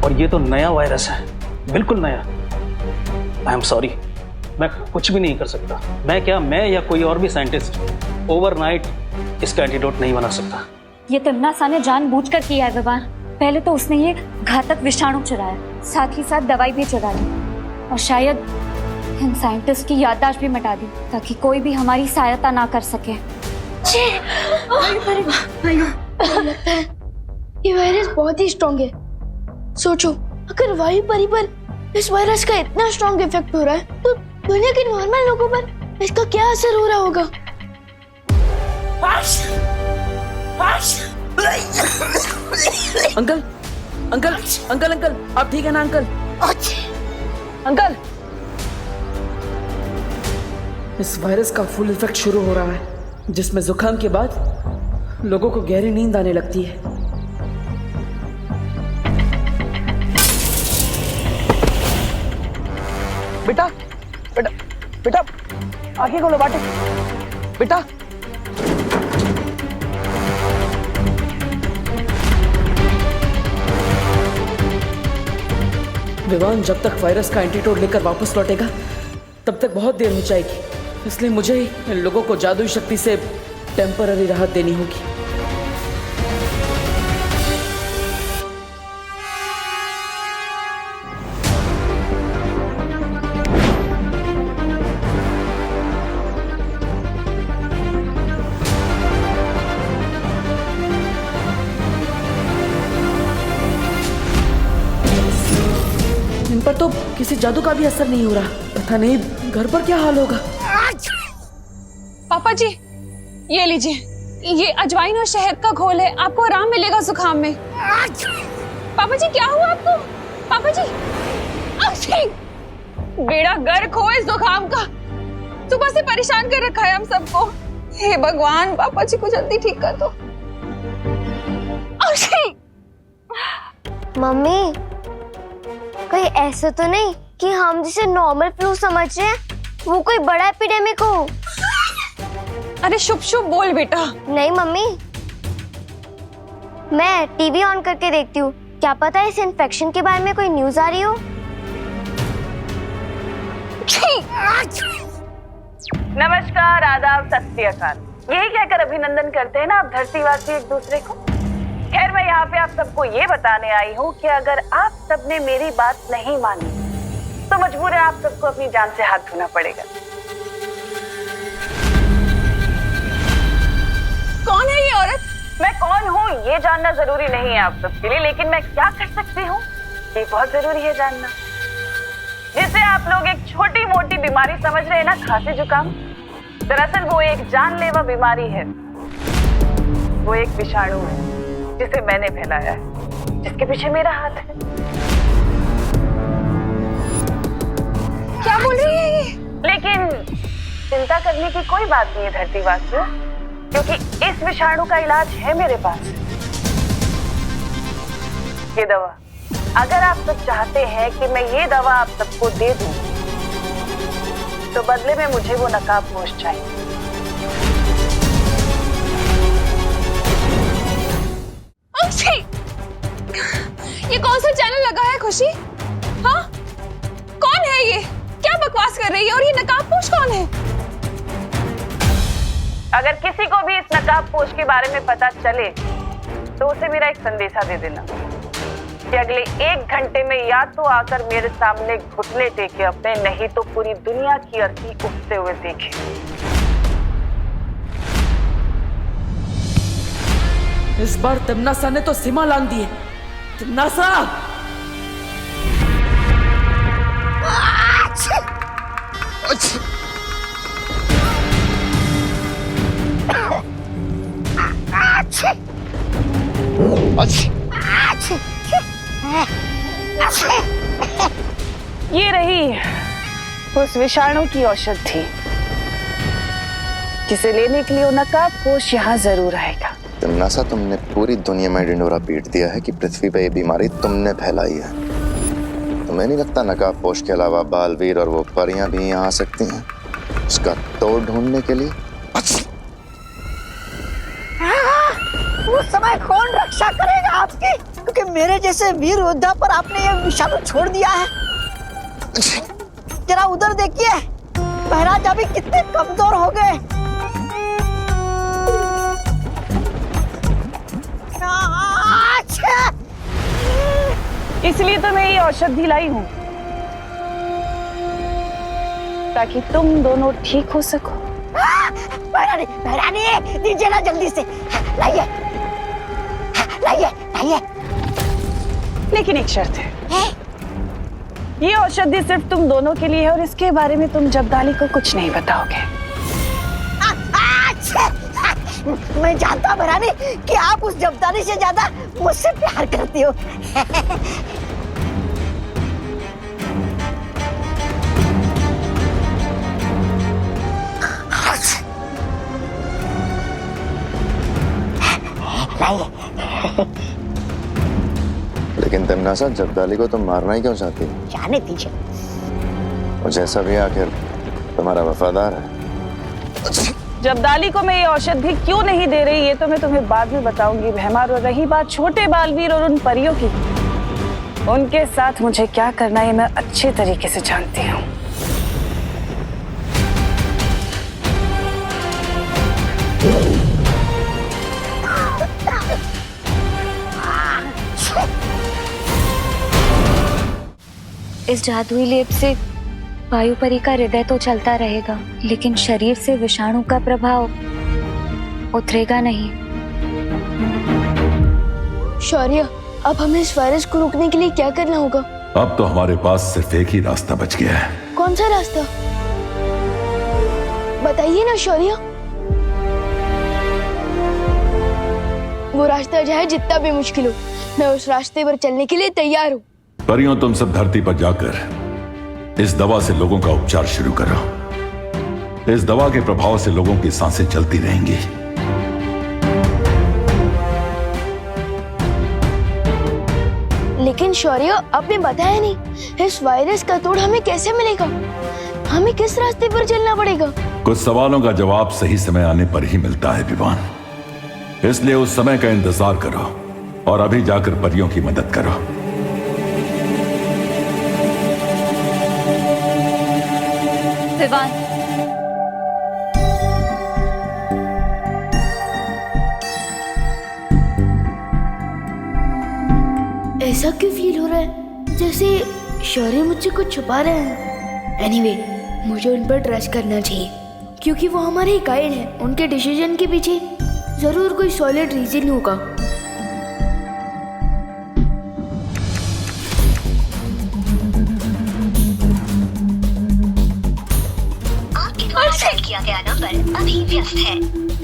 M: और ये तो नया वायरस है, बिल्कुल नया। आई एम सॉरी, मैं कुछ भी नहीं कर सकता। मैं या कोई और भी साइंटिस्ट ओवरनाइट इसका एंटीडोट नहीं बना सकता।
Q: ये तिम्नासा ने जानबूझकर किया है विवान। पहले तो उसने ये घातक विषाणु चुराया, साथ ही साथ दवाई भी चुरा ली और शायद इन साइंटिस्ट की याददाश्त भी मिटा दी ताकि कोई भी हमारी सहायता ना कर सके।
A: लगता है ये वायरस बहुत ही स्ट्रॉन्ग है। सोचो, अगर वायुपरी पर इस वायरस का इतना स्ट्रॉन्ग इफेक्ट हो रहा है तो दुनिया के नॉर्मल लोगों पर इसका क्या असर हो रहा होगा?
B: अंकल, अंकल, अंकल, अंकल, आप ठीक है ना अंकल? अंकल, इस वायरस का फुल इफेक्ट शुरू हो रहा है, जिसमें जुकाम के बाद लोगों को गहरी नींद आने लगती है। बेटा, बेटा, बेटा, आंखें खोलो बाटे। बेटा, विवान जब तक वायरस का एंटीडोट लेकर वापस लौटेगा तब तक बहुत देर हो जाएगी, इसलिए मुझे इन लोगों को जादुई शक्ति से टेम्पररी राहत देनी होगी। इन पर तो किसी जादू का भी असर नहीं हो रहा। पता नहीं घर पर क्या हाल होगा।
H: पापा जी, ये लीजिए, ये अजवाइन और शहद का घोल है, आपको आराम मिलेगा जुकाम में। पापा जी, क्या हुआ आपको? पापा जी, बेड़ा गर्क हो इस जुकाम का, सुबह से परेशान कर रखा है हम सबको। हे भगवान, पापा जी को जल्दी ठीक कर दो।
G: मम्मी, कहीं ऐसा तो नहीं कि हम जिसे नॉर्मल फ्लू समझ रहे हैं वो कोई बड़ा एपिडेमिक हो?
H: अरे शुभ शुभ बोल बेटा।
G: नहीं मम्मी, मैं टीवी ऑन करके देखती हूँ, क्या पता इस इन्फेक्शन के बारे में कोई न्यूज आ रही हो।
I: नमस्कार, आदाब, सत श्री अकाल, यही कहकर अभिनंदन करते हैं ना आप धरतीवासी एक दूसरे को। खैर, मैं यहाँ पे आप सबको ये बताने आई हूँ कि अगर आप सबने मेरी बात नहीं मानी तो मजबूर है आप सबको अपनी जान से हाथ धोना पड़ेगा। कौन है ये औरत? मैं कौन हूँ ये जानना जरूरी नहीं है आप सबके लिए, लेकिन मैं क्या कर सकती हूँ ये बहुत जरूरी है जानना। जिसे आप लोग एक छोटी मोटी बीमारी समझ रहे हैं ना, खांसी जुकाम, दरअसल वो एक जानलेवा बीमारी है। वो एक विषाणु है जिसे मैंने फैलाया है, जिसके पीछे मेरा हाथ है। क्या बोल रही है ये? लेकिन चिंता करने की कोई बात नहीं है धरतीवासियों, क्योंकि इस विषाणु का इलाज है मेरे पास। ये दवा, अगर आप सब चाहते हैं कि मैं ये दवा आप सबको दे दूं, तो बदले में मुझे वो नकाबपोश चाहिए।
H: ये कौन सा चैनल लगा है खुशी? हाँ, कौन है ये? क्या बकवास कर रही है? और ये नकाबपोश कौन है?
I: अगर किसी को भी इस नकाबपोश के बारे में पता चले तो उसे मेरा एक संदेशा दे देना कि अगले 1 घंटे में या तो आकर मेरे सामने घुटने टेके अपने, नहीं तो पूरी दुनिया की अर्थी उठते हुए देखे।
B: इस बार तिमनासा ने तो सीमा लांघ दी है। तिमनासा!
I: ये रही उस विषाणु की औषधि जिसे लेने के लिए वो नकाबपोश यहाँ जरूर आएगा।
D: तिमनासा, तुमने पूरी दुनिया में ढिंढोरा पीट दिया है कि पृथ्वी पे ये बीमारी तुमने फैलाई है। तुम्हें नहीं लगता नकाबपोश के अलावा बालवीर और वो परियां भी यहाँ आ सकती हैं उसका तोड़ ढूंढने के लिए?
C: उस समय कौन रक्षा करेगा आपकी? क्योंकि मेरे जैसे वीर योद्धा पर आपने ये विषाणु छोड़ दिया है। जरा उधर देखिए, महाराज अभी कितने कमजोर हो गए।
I: इसलिए तो मैं ये औषधि लाई हूँ, ताकि तुम दोनों ठीक हो सको।
C: महारानी, दीजिए ना जल्दी से, लाइए लाइए लाइए।
I: लेकिन एक शर्त है, ये औषधि सिर्फ तुम दोनों के लिए है और इसके बारे में तुम जब्दाली को कुछ नहीं बताओगे।
C: मैं जानता महारानी कि आप उस जब्दाली से ज्यादा मुझसे प्यार करती हो।
D: लेकिन तिमनासा, जब्दाली को तुम मारना ही क्यों चाहती हो?
C: जाने दीजिए,
D: वो जैसा भी आखिर तुम्हारा वफादार है।
I: जब्दाली को मैं ये औषधि क्यों नहीं दे रही ये तो मैं तुम्हें बाद में बताऊंगी भैमार। और रही बात छोटे बालवीर और उन परियों की, उनके साथ मुझे क्या करना है मैं अच्छे तरीके से जानती हूँ।
Q: इस जादुई लेप से वायुपरी का हृदय तो चलता रहेगा, लेकिन शरीर से विषाणु का प्रभाव उतरेगा नहीं।
A: शौर्य, अब हमें इस वायरस को रोकने के लिए क्या करना होगा?
E: अब तो हमारे पास सिर्फ एक ही रास्ता बच गया है।
A: कौन सा रास्ता? बताइए ना शौर्य। वो रास्ता चाहे जितना भी मुश्किल हो, मैं उस रास्ते पर चलने के लिए तैयार हूँ।
E: परियों, तुम सब धरती पर जाकर इस दवा से लोगों का उपचार शुरू करो। इस दवा के प्रभाव से लोगों की सांसें चलती रहेंगी।
A: लेकिन शौर्य, आपने बताया नहीं, इस वायरस का तोड़ हमें कैसे मिलेगा? हमें किस रास्ते पर चलना पड़ेगा?
E: कुछ सवालों का जवाब सही समय आने पर ही मिलता है विवान। इसलिए उस समय का इंतजार करो और अभी जाकर परियों की मदद करो।
Q: विवान,
J: ऐसा क्यों फील हो रहा है जैसे शौर्य मुझसे कुछ छुपा रहे हैं? एनीवे, मुझे उन पर ट्रस्ट करना चाहिए क्योंकि वो हमारे गाइड हैं। उनके डिसीजन के पीछे जरूर कोई सॉलिड रीजन होगा।
R: आपके द्वारा डायल किया गया नंबर अभी व्यस्त है,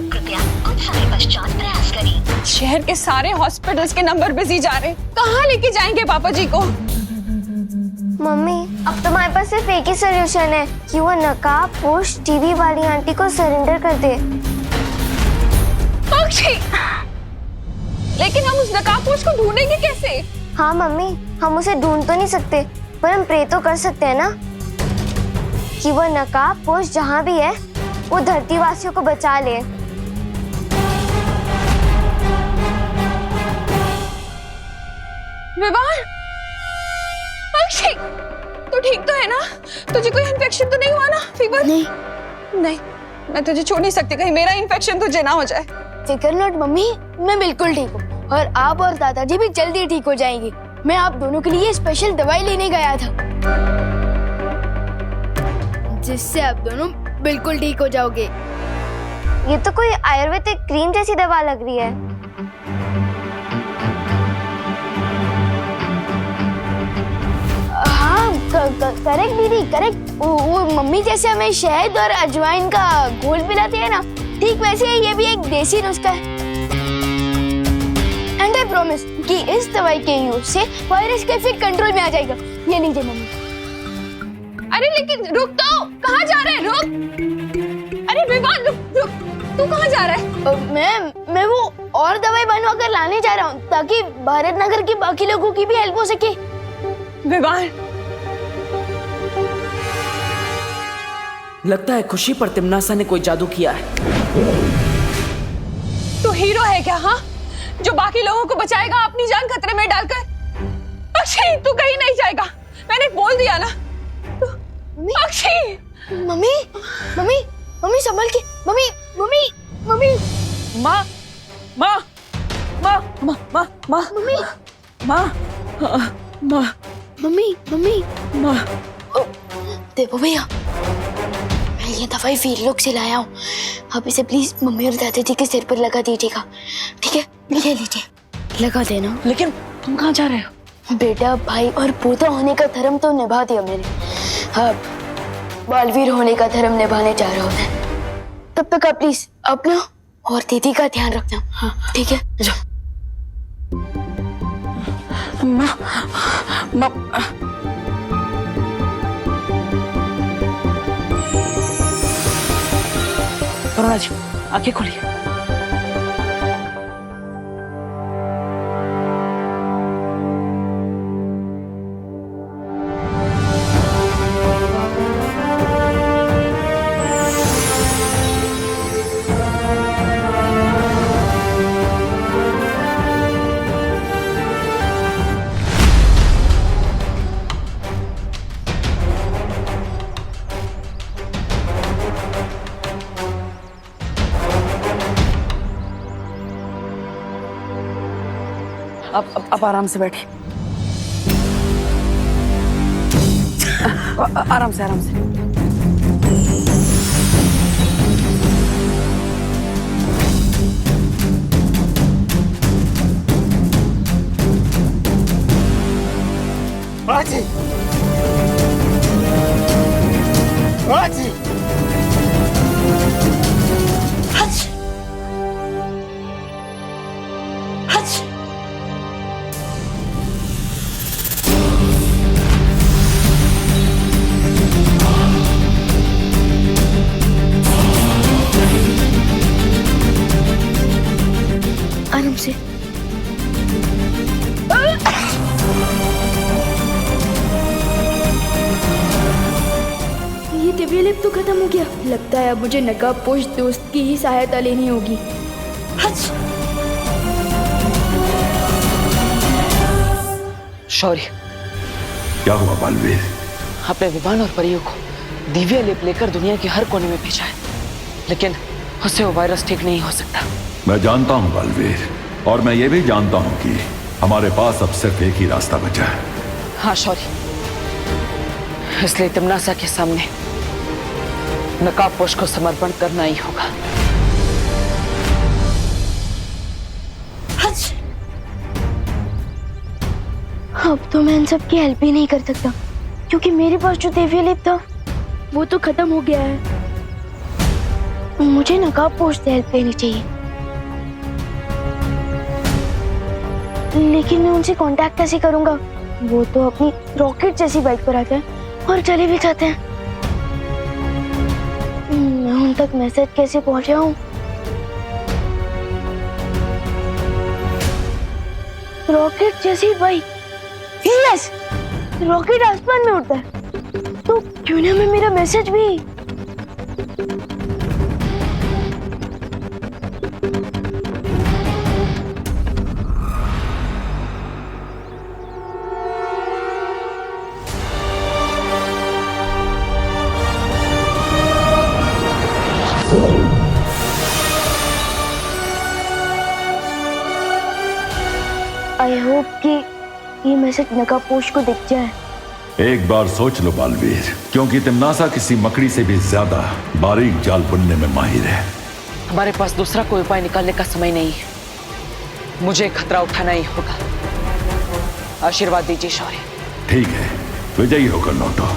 R: कृपया कुछ समय पश्चात प्रयास करें।
H: शहर के सारे हॉस्पिटल्स के नंबर बिजी जा रहे, कहाँ लेके जाएंगे पापा जी को?
G: मम्मी, अब तुम्हारे पास सिर्फ एक ही सोल्यूशन है कि वो नकाब पोश टीवी वाली आंटी को सरेंडर कर दे।
H: अक्षी, लेकिन हम उस नकाबपोश को ढूंढेंगे कैसे?
G: हाँ मम्मी, हम उसे ढूंढ तो नहीं सकते, पर हम प्रे तो कर सकते हैं ना कि वो नकाबपोश जहाँ भी है वो धरती वासियों को बचा ले।
H: विवान, अक्षय, तू ठीक तो है ना? तुझे कोई इन्फेक्शन तो नहीं हुआ ना? फीवर? नहीं, मैं तुझे छोड़ नहीं सकती, कहीं मेरा इन्फेक्शन तुझे ना हो जाए।
F: फिकर नॉट मम्मी, मैं बिल्कुल ठीक हूँ और आप और दादाजी भी जल्दी ठीक हो जाएंगे। मैं आप दोनों के लिए स्पेशल दवाई लेने गया था जिससे आप दोनों बिल्कुल ठीक हो जाओगे।
G: ये तो कोई आयुर्वेदिक क्रीम जैसी दवा लग रही है।
F: हाँ करेक्ट दीदी, करेक्ट। वो मम्मी जैसे हमें शहद और अजवाइन का घोल पिलाती है ना, ठीक वैसे ही ये भी एक देसी नुस्खा है। एंड आई प्रॉमिस कि इस दवाई के यूज से वायरस का इफेक्ट कंट्रोल में आ जाएगा। ये लीजिए मम्मी।
H: अरे लेकिन रुक तो, कहाँ जा रहे हैं? रुक! अरे विवान, रुक! तू कहाँ जा रहा है?
F: मैं वो और दवाई बनवा कर लाने जा रहा हूँ ताकि भारत नगर के बाकी लोगों की भी हेल्प हो सके।
O: विवान, लगता है खुशी पर तिमनासा ने कोई जादू किया है।
H: तू हीरो है क्या? हाँ, जो बाकी लोगों को बचाएगा अपनी जान खतरे में डालकर। अक्षय, तू कहीं नहीं जाएगा, मैंने बोल दिया ना। अक्षय!
F: मम्मी, मम्मी, मम्मी संभल के। Mummy, mummy, mummy.
I: माँ, माँ, माँ, माँ, माँ, माँ,
F: मम्मी,
I: माँ, माँ,
F: मम्मी, मम्मी,
I: माँ।
F: देखो भैया, मैं ये दवाई वीरलोक से लाया हूँ। आप इसे प्लीज मम्मी और दादाजी के सिर पर लगा दीजिएगा, ठीक है? ले लीजिए, लगा देना।
I: लेकिन तुम कहाँ जा रहे हो?
F: बेटा, भाई और पोता होने का धर्म तो निभा दिया मैंने, अब बालवीर होने का धर्म निभाने जा रहा हूँ मैं। तब तक आप प्लीज अपना और दीदी का ध्यान रखना। हाँ ठीक है, जाओ।
I: माँ, माँ, अरुणा जी, आंखें खोलिए। अब आराम से बैठे। आराम से, आराम से।
K: आजी, आजी, हच, हच।
F: आराम से। ये तबीयत तो खत्म हो गया। लगता है अब मुझे नकाबपोश दोस्त की ही सहायता लेनी होगी। हच।
B: शौर्य,
E: क्या हुआ बालवीर?
B: आपने विमान और परियों को दिव्य लेप लेकर दुनिया के हर कोने में भेजा है, लेकिन उससे वो वायरस ठीक नहीं हो सकता।
E: मैं जानता हूँ बालवीर, और मैं ये भी जानता हूँ कि हमारे पास अब सिर्फ एक ही रास्ता बचा है।
B: हाँ शौर्य, इसलिए तिम्नासा के सामने नकाबपोश को समर्पण करना ही होगा।
A: अब तो मैं इन सब की हेल्प ही नहीं कर सकता, क्योंकि मेरे पास जो दिव्य लेप था वो तो खत्म हो गया है। मुझे नकाबपोश से हेल्प लेनी चाहिए, लेकिन मैं उनसे कांटेक्ट कैसे करूंगा? वो तो अपनी रॉकेट जैसी बाइक पर आते हैं और चले भी जाते हैं। मैं उन तक मैसेज कैसे पहुंचाऊं? रॉकेट जैसी बाइक, यस, रॉकेट आसमान में उड़ता है, तो क्यों ना मैं मेरा मैसेज भी। आई होप कि ये मैसेज नकाबपोश को दिख जाए।
E: एक बार सोच लो बालवीर, क्योंकि तिम्नासा किसी मकड़ी से भी ज्यादा बारीक जाल बुनने में माहिर है।
B: हमारे पास दूसरा कोई उपाय निकालने का समय नहीं है, मुझे खतरा उठाना ही होगा। आशीर्वाद दीजिए शौर्य।
E: ठीक है, विजयी होकर लौटो।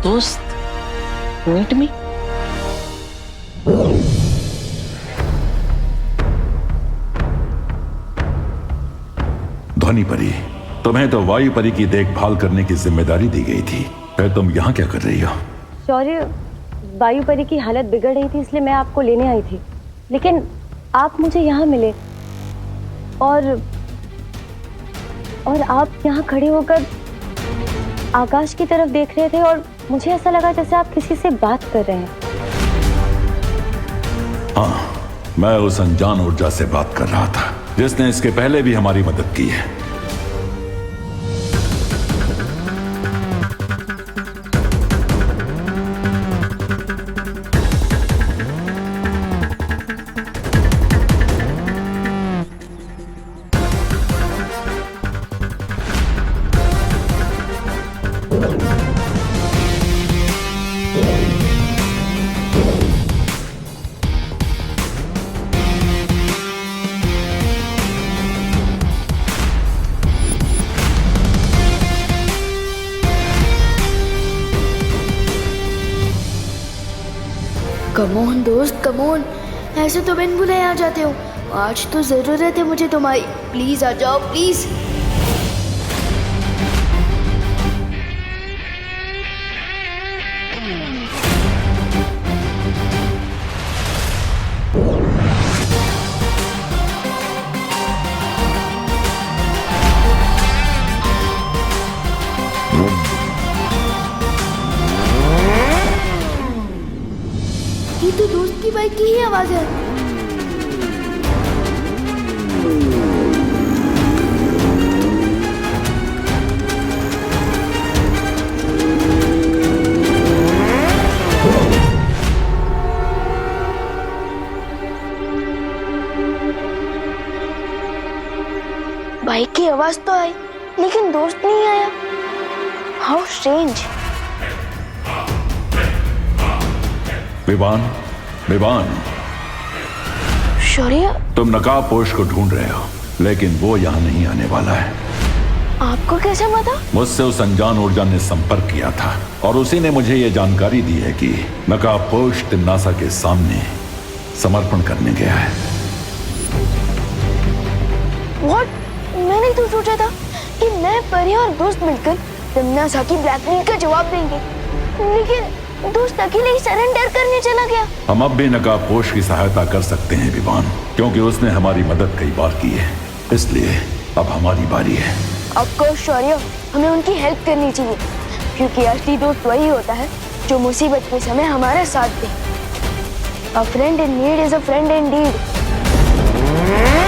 B: दोस्त, मीट मी।
E: ध्वनि परी, तुम्हें तो वायु परी की देखभाल करने की जिम्मेदारी दी गई थी, फिर तुम यहाँ क्या कर रही हो?
S: शौर्य, वायु परी की हालत बिगड़ रही थी, इसलिए मैं आपको लेने आई थी, लेकिन आप मुझे यहाँ मिले और आप यहाँ खड़े होकर आकाश की तरफ देख रहे थे और मुझे ऐसा लगा जैसे आप किसी से बात कर रहे हैं।
E: हाँ, मैं उस अनजान ऊर्जा से बात कर रहा था जिसने इसके पहले भी हमारी मदद की है।
J: कमोन दोस्त, कमोन, ऐसे तो बिन बुलाए आ जाते हो। आज तो जरूरत है मुझे तुम्हारी, प्लीज आ जाओ प्लीज। ये तो दोस्त की बाइक की ही आवाज है।
A: बाइक की आवाज तो आई, लेकिन दोस्त नहीं आया। How strange.
E: विवान, विवान,
A: शौर्य,
E: तुम नकाबपोश को ढूंढ रहे हो, लेकिन वो यहाँ नहीं आने वाला है।
A: आपको कैसे पता?
E: मुझसे उस अनजान ऊर्जा ने संपर्क किया था और उसी ने मुझे ये जानकारी दी है कि नकाबपोश तिम्नासा के सामने समर्पण करने गया है।
A: What? मैंने तो सोचा था कि मैं, परी और दोस्त मिलकर तिम्नासा की ब्लैकमेल का जवाब देंगे, लेकिन दोस्त अकेले ही सरेंडर करने चला गया।
E: हम अब भी नकाबपोश की सहायता कर सकते हैं विवान, क्योंकि उसने हमारी मदद कई बार की है, इसलिए अब हमारी बारी है।
A: ऑफ कोर्स शौर्य, हमें उनकी हेल्प करनी चाहिए, क्योंकि असली दोस्त वही होता है जो मुसीबत के समय हमारा साथ दे। A friend in need is a friend indeed.